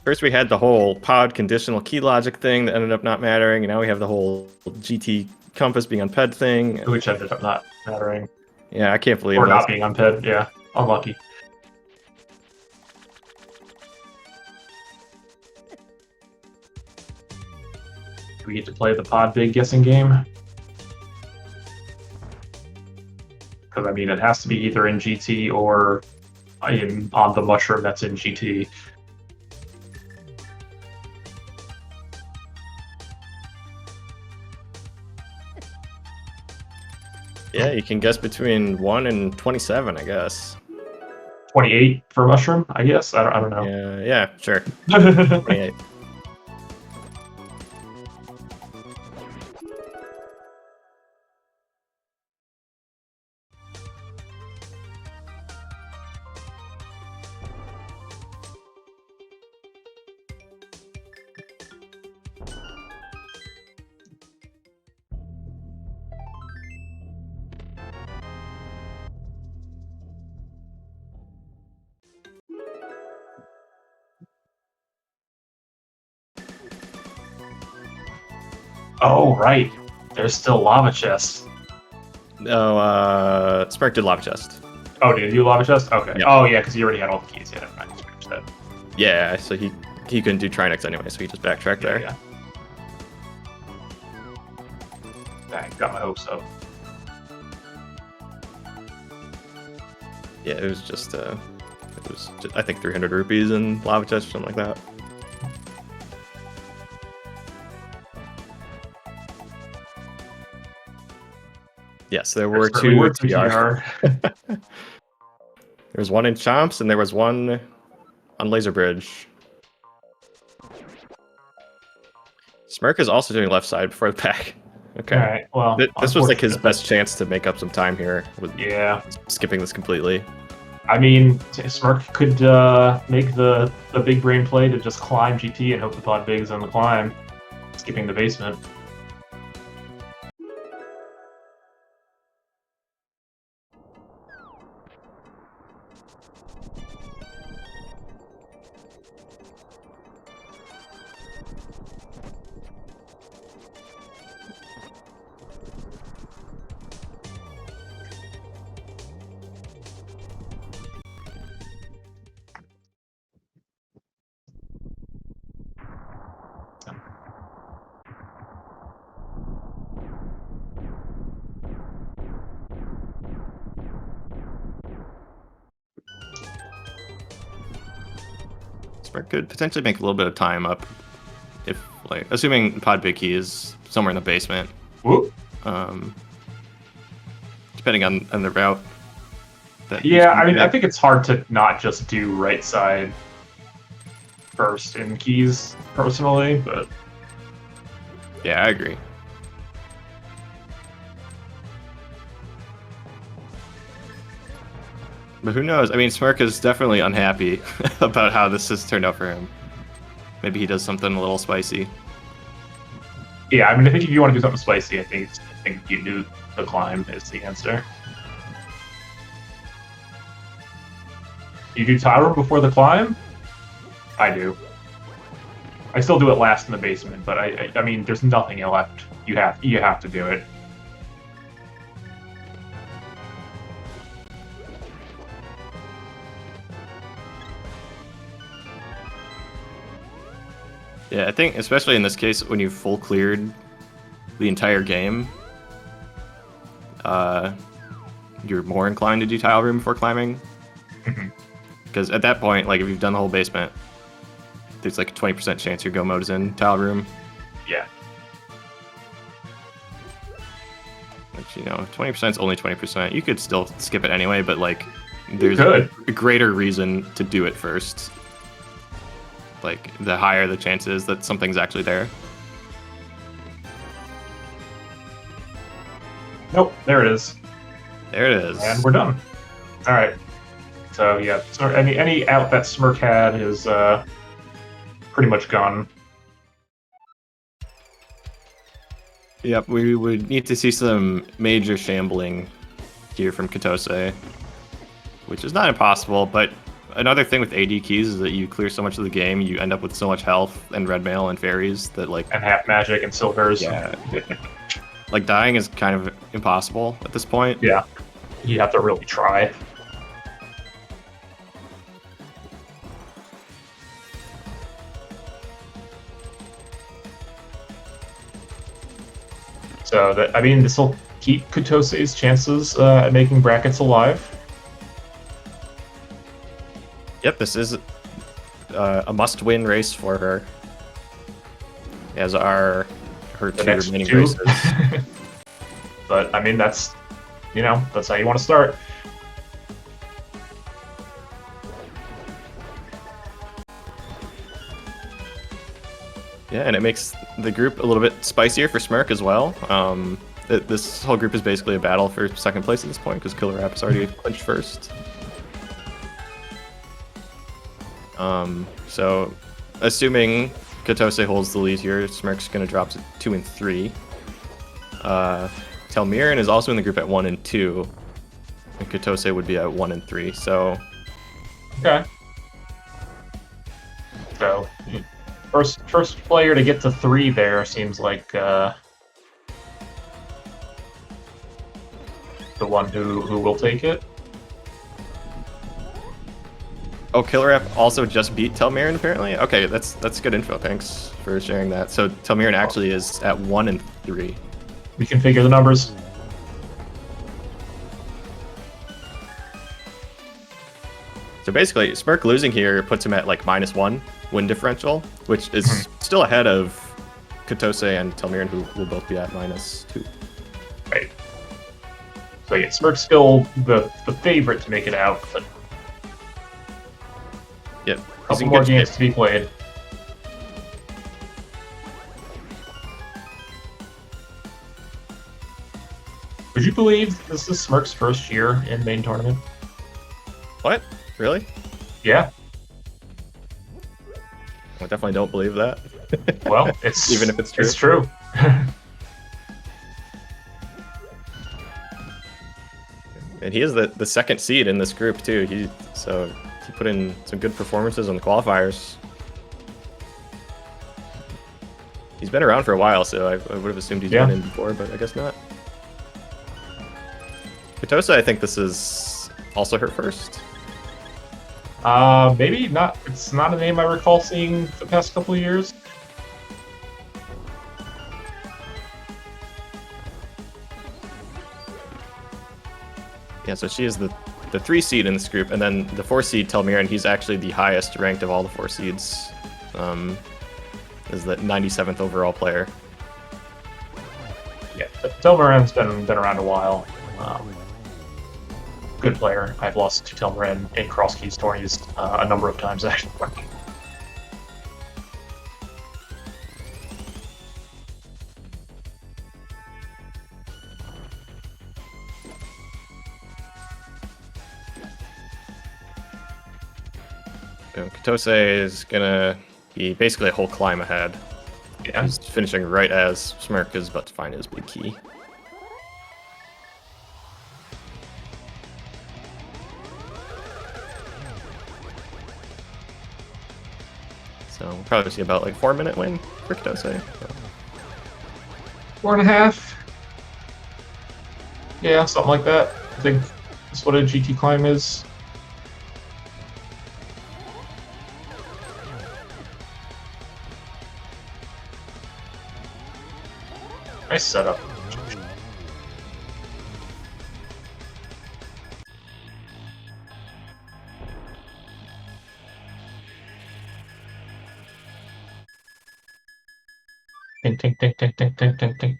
First, we had the whole pod conditional key logic thing that ended up not mattering, and now we have the whole GT compass being on ped thing. Which ended up not mattering. Yeah, I can't believe Or this. not being on ped, yeah. Unlucky. Do we get to play the pod big guessing game? Because, I mean, it has to be either in GT or on the mushroom that's in GT. Yeah, you can guess between 1 and 27, I guess. 28 for mushroom, I guess? I don't know. Yeah, sure. 28. Oh, right. There's still lava chests. No, Spark did lava chest. Oh, did you lava chest? Okay. Yeah. Oh, yeah, because you already had all the keys. Yeah, never mind. Scratch that. Yeah, so he couldn't do Trinex anyway, so he just backtracked there. Yeah. Dang, got my hopes up. Yeah, it was just I think 300 rupees in lava chest or something like that. Yes, there were There's two were TR. There was one in Chomps and there was one on Laser Bridge. Smirk is also doing left side before the pack. Okay. All right. Well, This was like his unfortunately- best chance to make up some time here with Yeah. skipping this completely. I mean, Smirk could make the big brain play to just climb GT and hope the pod big's on the climb, skipping the basement. Smirk could potentially make a little bit of time up if, like, assuming pod big key is somewhere in the basement. Whoop. Depending on the route. Yeah, I mean, I think it's hard to not just do right side first in keys, personally, but Yeah, I agree. But who knows? I mean, Smirk is definitely unhappy about how this has turned out for him. Maybe he does something a little spicy. yeah, I mean, I think if you want to do something spicy, I think you do the climb is the answer. You do Tyro before the climb? I do. I still do it last in the basement, but I mean, there's nothing left. You have to do it. Yeah, I think especially in this case, when you've full cleared the entire game, you're more inclined to do tile room before climbing. Mhm. Because at that point, like if you've done the whole basement, there's like a 20% chance your go mode is in tile room. Yeah. Which, you know, 20% is only 20%. You could still skip it anyway, but like there's could. a greater reason to do it first. Like the higher the chances that something's actually there. Nope, there it is. There it is. And we're done. All right. So yeah, so any out that Smirk had is pretty much gone. Yep, we would need to see some major shambling here from Kotose, which is not impossible, but another thing with AD keys is that you clear so much of the game, you end up with so much health and red mail and fairies that like... And half magic and silvers. Yeah. Like dying is kind of impossible at this point. Yeah. You have to really try. So that, I mean, this will keep Kotose's chances at making brackets alive. Yep, this is a must-win race for her. As are her The two next remaining two. races. But I mean, that's, you know, that's how you want to start. Yeah, and it makes the group a little bit spicier for Smirk as well. This whole group is basically a battle for second place at this point because Killer App is already clinched first. So, assuming Kotose holds the lead here, Smirk's going to drop to 2 and 3. Telmiran is also in the group at 1 and 2, and Kotose would be at 1 and 3. So, Okay. So, first player to get to 3 there seems like the one who will take it. oh, Killer App also just beat Telmiran apparently. Okay, that's good info. Thanks for sharing that. So Telmiran actually is at 1 and 3. We can figure the numbers. So basically, Smirk losing here puts him at like -1 win differential, which is still ahead of Kotose and Telmiran, who will both be at -2. Right. So yeah, Smirk's still the favorite to make it out, but Yep. a couple more games to be played. Would you believe this is Smirk's first year in main tournament? What? Really? Yeah. I definitely don't believe that. Well, it's Even if it's true. It's true. And he is the second seed in this group too. He put in some good performances on the qualifiers. He's been around for a while, so I would have assumed he's been in before, but I guess not. Kotose, I think this is also her first. Maybe not. It's not a name I recall seeing the past couple of years. Yeah, so she is the 3 seed in this group, and then the 4 seed Telmiran, he's actually the highest ranked of all the 4 seeds. Is the 97th overall player. Yeah, Telmaran's been around a while. Good player. I've lost to Telmaran in cross keys tourneys a number of times actually. Kotose is gonna be basically a whole climb ahead. Yeah. He's finishing right as Smirk is about to find his big key. So we'll probably see about like 4-minute win for Kotose. 4.5. Yeah, something like that. I think that's what a GT climb is. Nice setup. Tink, tink, tink, tink, tink, tink, tink, tink.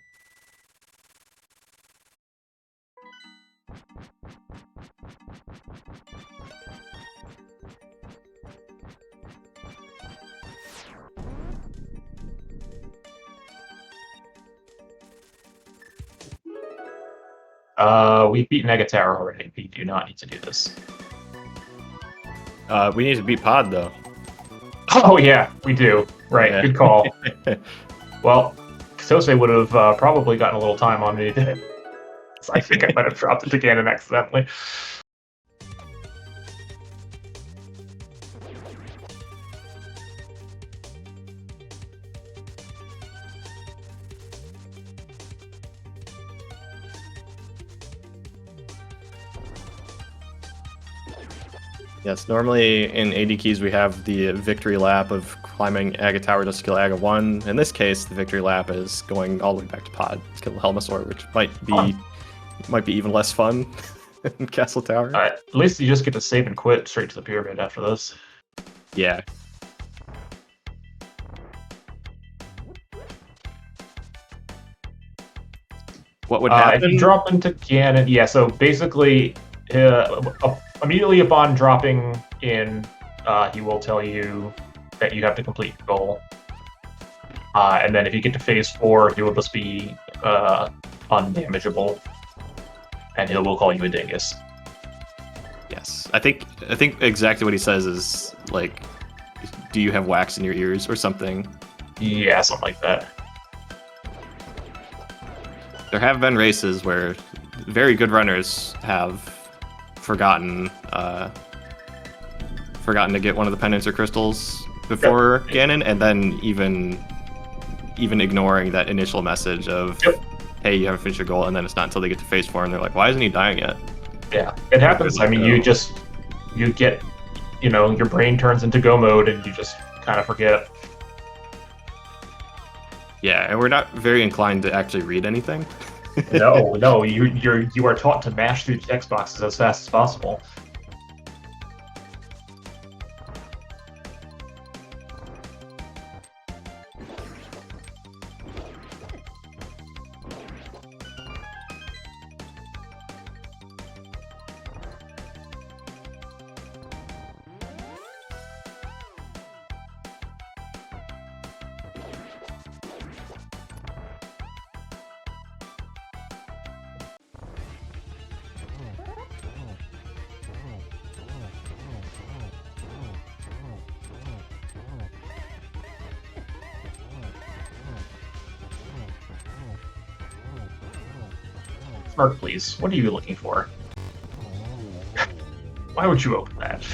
We've beaten Negatower already. We do not need to do this. We need to beat Pod though. Oh yeah, we do. Right, Yeah. good call. Well, Kotose would have probably gotten a little time on me. So I think I might have dropped it to Ganon accidentally. Yes, normally in AD keys we have the victory lap of climbing Aga Tower just to kill Aga 1. In this case, the victory lap is going all the way back to Pod to kill Helmasaur, which might be even less fun in Castle Tower. At least you just get to save and quit straight to the pyramid after this. Yeah. What would happen? If you drop into Ganon, yeah, so basically, immediately upon dropping in, he will tell you that you have to complete your goal. And then if you get to phase 4, he will just be undamageable. And he will call you a dingus. Yes. I think exactly what he says is, like, do you have wax in your ears or something? Yeah, something like that. There have been races where very good runners have forgotten to get one of the pendants or crystals before Ganon, and then even ignoring that initial message of, hey, you haven't finished your goal, and then it's not until they get to phase 4 and they're like, why isn't he dying yet? Yeah, it happens. I mean, you get, your brain turns into go mode and you just kind of forget. Yeah, and we're not very inclined to actually read anything. No, you are taught to mash through text boxes as fast as possible. Smirk, please. What are you looking for? Why would you open that?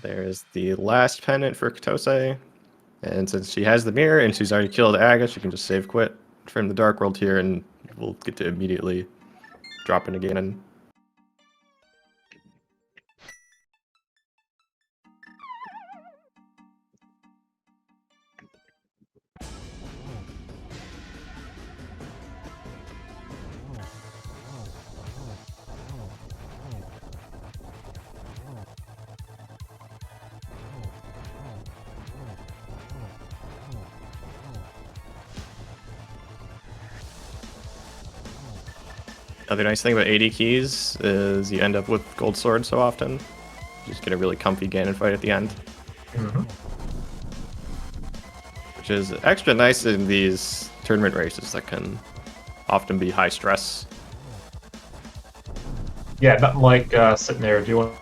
There's the last pendant for Kotose. And since she has the mirror and she's already killed Aga, she can just save quit from the Dark World here, and we'll get to immediately drop in again. And another nice thing about AD keys is you end up with Gold Sword so often. You just get a really comfy Ganon fight at the end. Mm-hmm. Which is extra nice in these tournament races that can often be high stress. Yeah, nothing like sitting there doing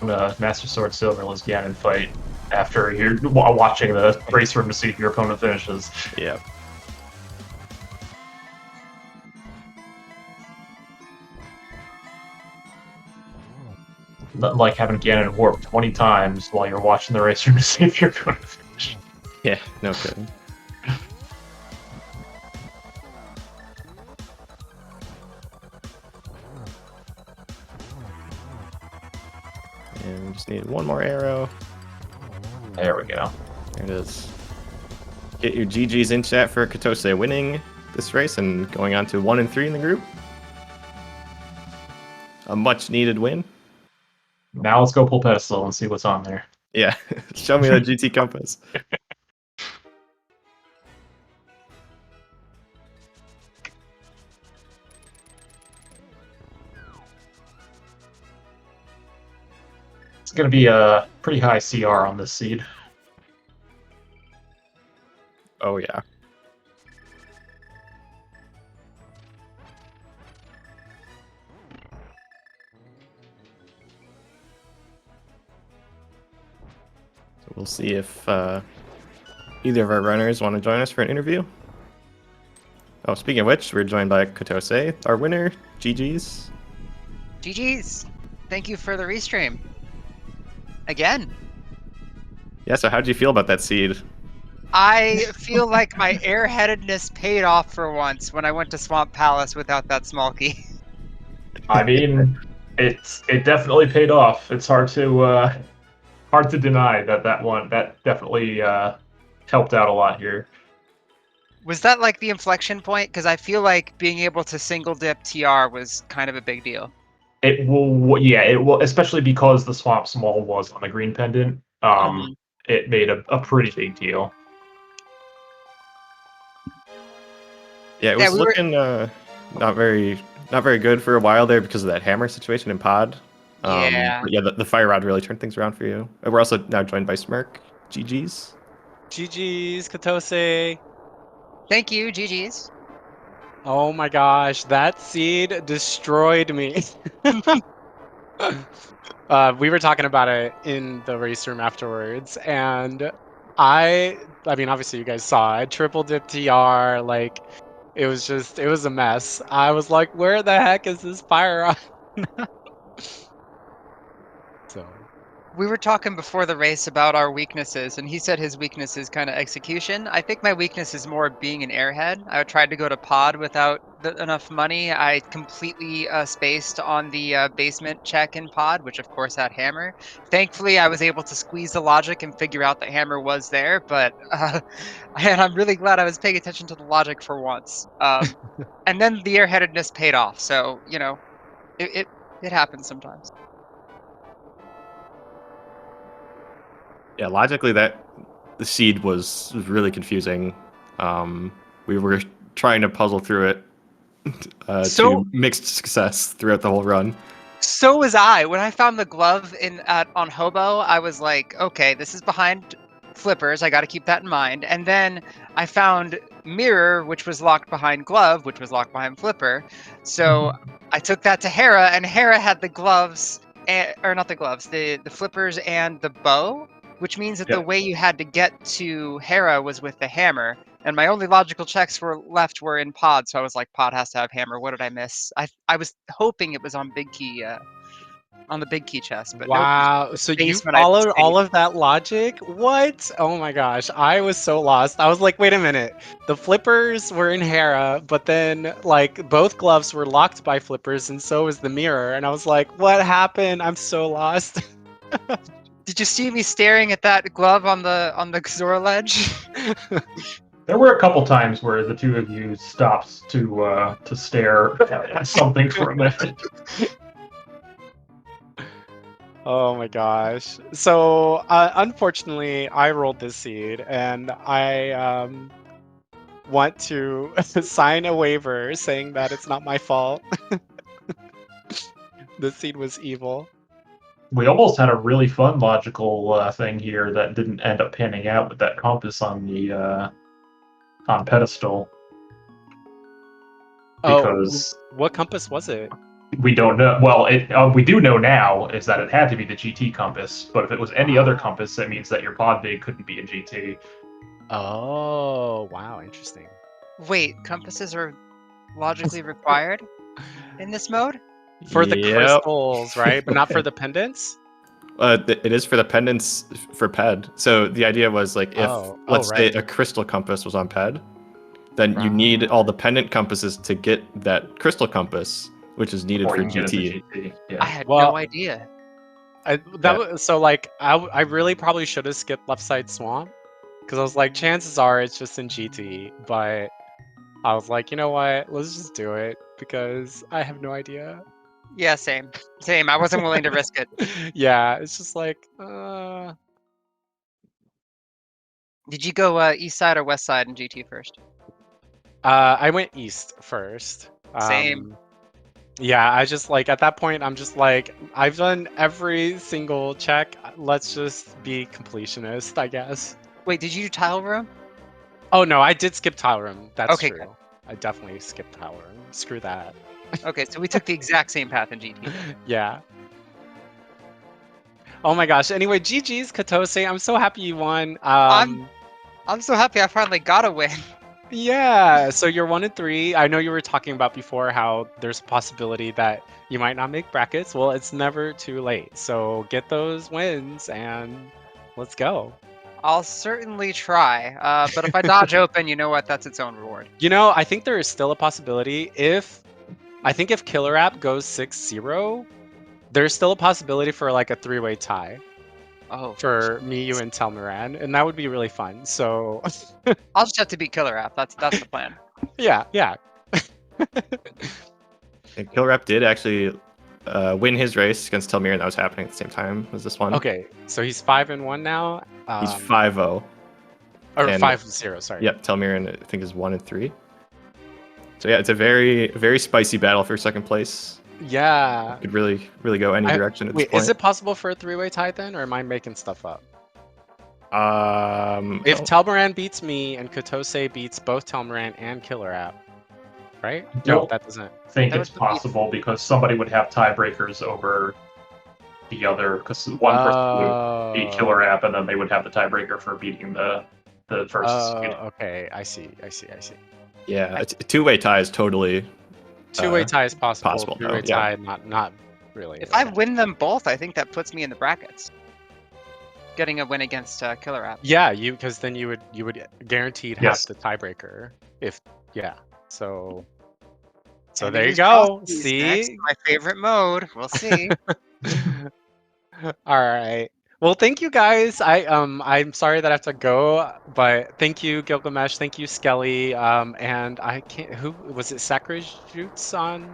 a Master Sword Silverless Ganon fight after you're watching the race room to see if your opponent finishes. Yeah. Nothing like having Ganon warp 20 times while you're watching the race room to see if you're going to finish. Yeah, no kidding. And we just need one more arrow. There we go. There it is. Get your GGs in chat for Kotose winning this race and going on to 1 and 3 in the group. A much needed win. Now let's go pull pedestal and see what's on there. Yeah, show me that GT compass. It's going to be a pretty high CR on this seed. Oh yeah. So we'll see if either of our runners want to join us for an interview. Oh, speaking of which, we're joined by Kotose, our winner. GG's. GG's. Thank you for the restream. Again. Yeah, so how did you feel about that seed? I feel like my airheadedness paid off for once when I went to Swamp Palace without that small-key. I mean, it definitely paid off. It's hard to deny that definitely helped out a lot here. Was that like the inflection point? Because I feel like being able to single dip TR was kind of a big deal. It will, especially because the swamp small was on the green pendant. It made a pretty big deal. Yeah, it was looking not very good for a while there because of that hammer situation in pod. Yeah. But yeah, the fire rod really turned things around for you. And we're also now joined by Smirk. GG's. GG's, Kotose. Thank you, GG's. Oh my gosh, that seed destroyed me. We were talking about it in the race room afterwards, and I mean, obviously you guys saw I triple dip TR, like it was a mess. I was like, where the heck is this fire on? So We were talking before the race about our weaknesses, and he said his weakness is kind of execution. I think my weakness is more being an airhead. I tried to go to pod without enough money. I completely spaced on the basement check in pod, which of course had hammer. Thankfully, I was able to squeeze the logic and figure out that hammer was there, but and I'm really glad I was paying attention to the logic for once. And then the airheadedness paid off, so, you know, it happens sometimes. Yeah, logically the seed was really confusing. We were trying to puzzle through it to mixed success throughout the whole run. So was I. When I found the glove on Hobo, I was like, okay, this is behind flippers. I got to keep that in mind. And then I found mirror, which was locked behind glove, which was locked behind flipper. So I took that to Hera, and Hera had the gloves, or not the gloves, the flippers and the bow, which means that the way you had to get to Hera was with the hammer. And my only logical checks were in pod, so I was like, pod has to have hammer. What did I miss? I was hoping it was on big key, on the big key chest, but wow. Nope. So you followed all of that logic? What? Oh my gosh, I was so lost. I was like, wait a minute. The flippers were in Hera, but then like both gloves were locked by flippers, and so was the mirror. And I was like, what happened? I'm so lost. Did you see me staring at that glove on the Xor ledge? There were a couple times where the two of you stopped to stare at something for a minute. Oh my gosh. So unfortunately, I rolled this seed, and I want to sign a waiver saying that it's not my fault. The seed was evil. We almost had a really fun logical thing here that didn't end up panning out with that compass on the on pedestal. Because what compass was it? we don't know. Well, we do know now is that it had to be the GT compass. But if it was any other compass, that means that your pod big couldn't be a GT. Oh, wow, interesting. Wait, compasses are logically required in this mode? For the crystals, right? But not for the pendants? It is for the pendants for PED. So the idea was like if, let's say a crystal compass was on PED, then you need all the pendant compasses to get that crystal compass, which is needed for GT. I had no idea. So like I really probably should have skipped left side swamp because I was like, chances are it's just in GT, but I was like, you know what? Let's just do it because I have no idea. Yeah, same. Same. I wasn't willing to risk it. Yeah, it's just like, Did you go east side or west side in GT first? I went east first. Same. Yeah, I just like at that point I'm just like I've done every single check. Let's just be completionist, I guess. Wait, did you do tile room? Oh no, I did skip tile room. That's Okay, true. good. I definitely skipped tile room. Screw that. Okay, so we took the exact same path in GT. Yeah. Oh my gosh. Anyway, GG's Kotose. I'm so happy you won. I'm so happy I finally got a win. Yeah, so you're 1-3. I know you were talking about before how there's a possibility that you might not make brackets. Well, it's never too late. So get those wins and let's go. I'll certainly try. But if I dodge open, you know what? That's its own reward. You know, I think there is still a possibility if Killer App goes 6-0, there's still a possibility for like a 3-way tie Oh. for me, you, and Telmaran, and that would be really fun. So I'll just have to beat Killer App. That's the plan. yeah. And Killer App did actually win his race against Telmir, and that was happening at the same time as this one. Okay, so he's 5-1 now. He's 5-0. Or and- 5-0, sorry. Yep, Telmir, I think, is 1-3. So yeah, it's a very, very spicy battle for second place. Yeah. Could really, really go any direction at this Wait, point. is it possible for a 3-way tie then, or am I making stuff up? If no. Telmaran beats me and Kotose beats both Telmaran and Killer App, right? No, Nope. that doesn't. I think That it's would be- possible because somebody would have tiebreakers over the other, because one person would beat Killer App, and then they would have the tiebreaker for beating the first. Okay, I see. Yeah, a two-way tie is totally 2-way tie is possible. possible, no, 3-way yeah. tie, not really. If I win them both, I think that puts me in the brackets. Getting a win against Killer App. Yeah, because then you would guaranteed Yes. have the tiebreaker. So And there you use go. Frosties See? next, my favorite mode. We'll see. All right. Well, thank you guys. I'm sorry that I have to go, but thank you, Gilgamesh. Thank you, Skelly. And I can't. Who was it? Sacrajutes on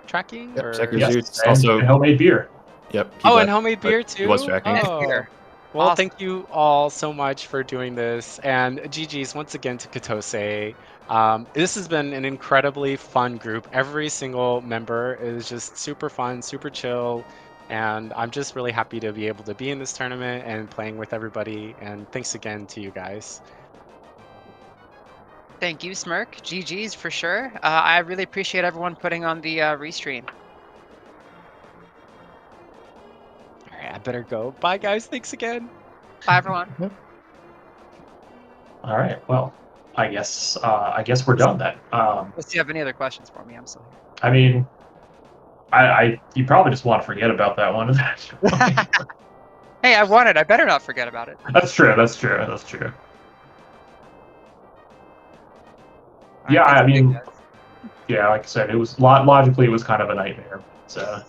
tracking? Yep, or... Sacred Yes, Zoots and also. homemade beer. Yep. he Oh, left, and homemade but beer he too. was tracking. And Oh. beer. Well, Awesome. thank you all so much for doing this, and GG's once again to Kotose. This has been an incredibly fun group. Every single member is just super fun, super chill, and I'm just really happy to be able to be in this tournament and playing with everybody. And thanks again to you guys. Thank you, Smirk. GG's for sure. I really appreciate everyone putting on the restream. All right, I better go. Bye, guys. Thanks again. Bye, everyone. All right. Well, I guess we're done then. If you have any other questions for me, I'm still here. I mean, you probably just want to forget about that one. Hey, I won it. I better not forget about it. That's true. Yeah, I mean, yeah, like I said, it was logically it was kind of a nightmare. So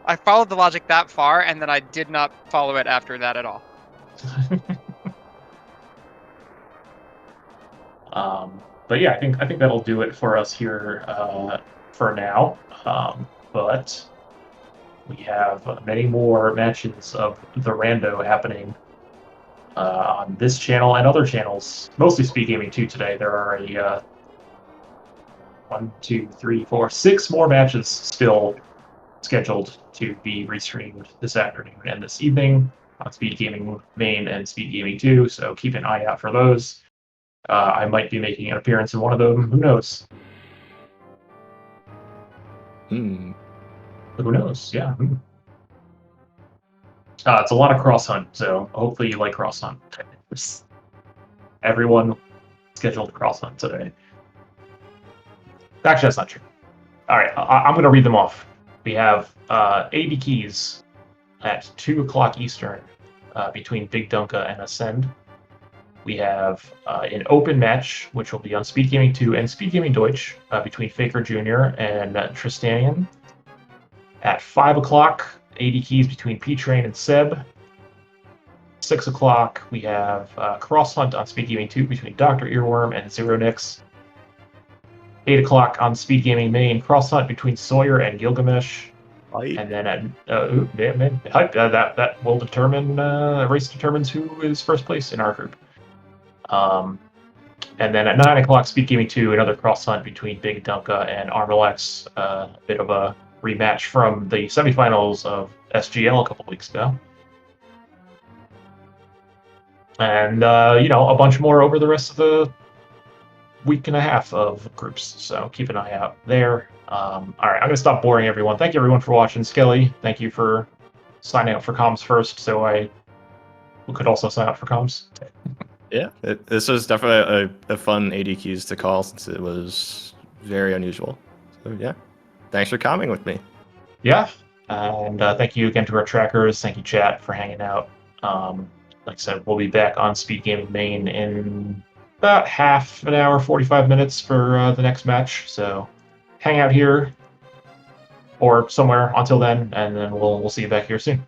I followed the logic that far, and then I did not follow it after that at all. but yeah, I think that'll do it for us here for now. But we have many more matches of the Rando happening on this channel and other channels, mostly SpeedGaming 2 today. There are a 1, 2, 3, 4, 6 more matches still scheduled to be restreamed this afternoon and this evening on SpeedGaming Main and SpeedGaming 2, so keep an eye out for those. I might be making an appearance in one of them. Who knows? Hmm. Who knows? Yeah. It's a lot of cross hunt, so hopefully you like cross hunt. Everyone scheduled cross hunt today. Actually, that's not true. All right, I'm going to read them off. We have AB keys at 2 o'clock Eastern between Big Dunka and Ascend. We have an open match, which will be on SpeedGaming 2 and SpeedGaming Deutsch between Faker Jr. and Tristanian. At 5 o'clock, 80 keys between P-Train and Seb. 6 o'clock, we have Cross Hunt on SpeedGaming 2 between Dr. Earworm and Zero Nix. 8 o'clock on SpeedGaming Main, Cross Hunt between Sawyer and Gilgamesh. And then at that will determine race determines who is first place in our group. And then at 9 o'clock, SpeedGaming 2, another cross hunt between Big Dunka and Armalex. A bit of a rematch from the semifinals of SGL a couple weeks ago. And a bunch more over the rest of the week and a half of groups. So keep an eye out there. All right, I'm going to stop boring everyone. Thank you, everyone, for watching. Skelly, thank you for signing up for comms first, so I could also sign up for comms. Yeah, this was definitely a fun ADQs to call since it was very unusual. So yeah, thanks for coming with me. Yeah, and thank you again to our trackers. Thank you, chat, for hanging out. Like I said, we'll be back on SpeedGaming Main in about half an hour, 45 minutes for the next match. So hang out here or somewhere until then, and then we'll see you back here soon.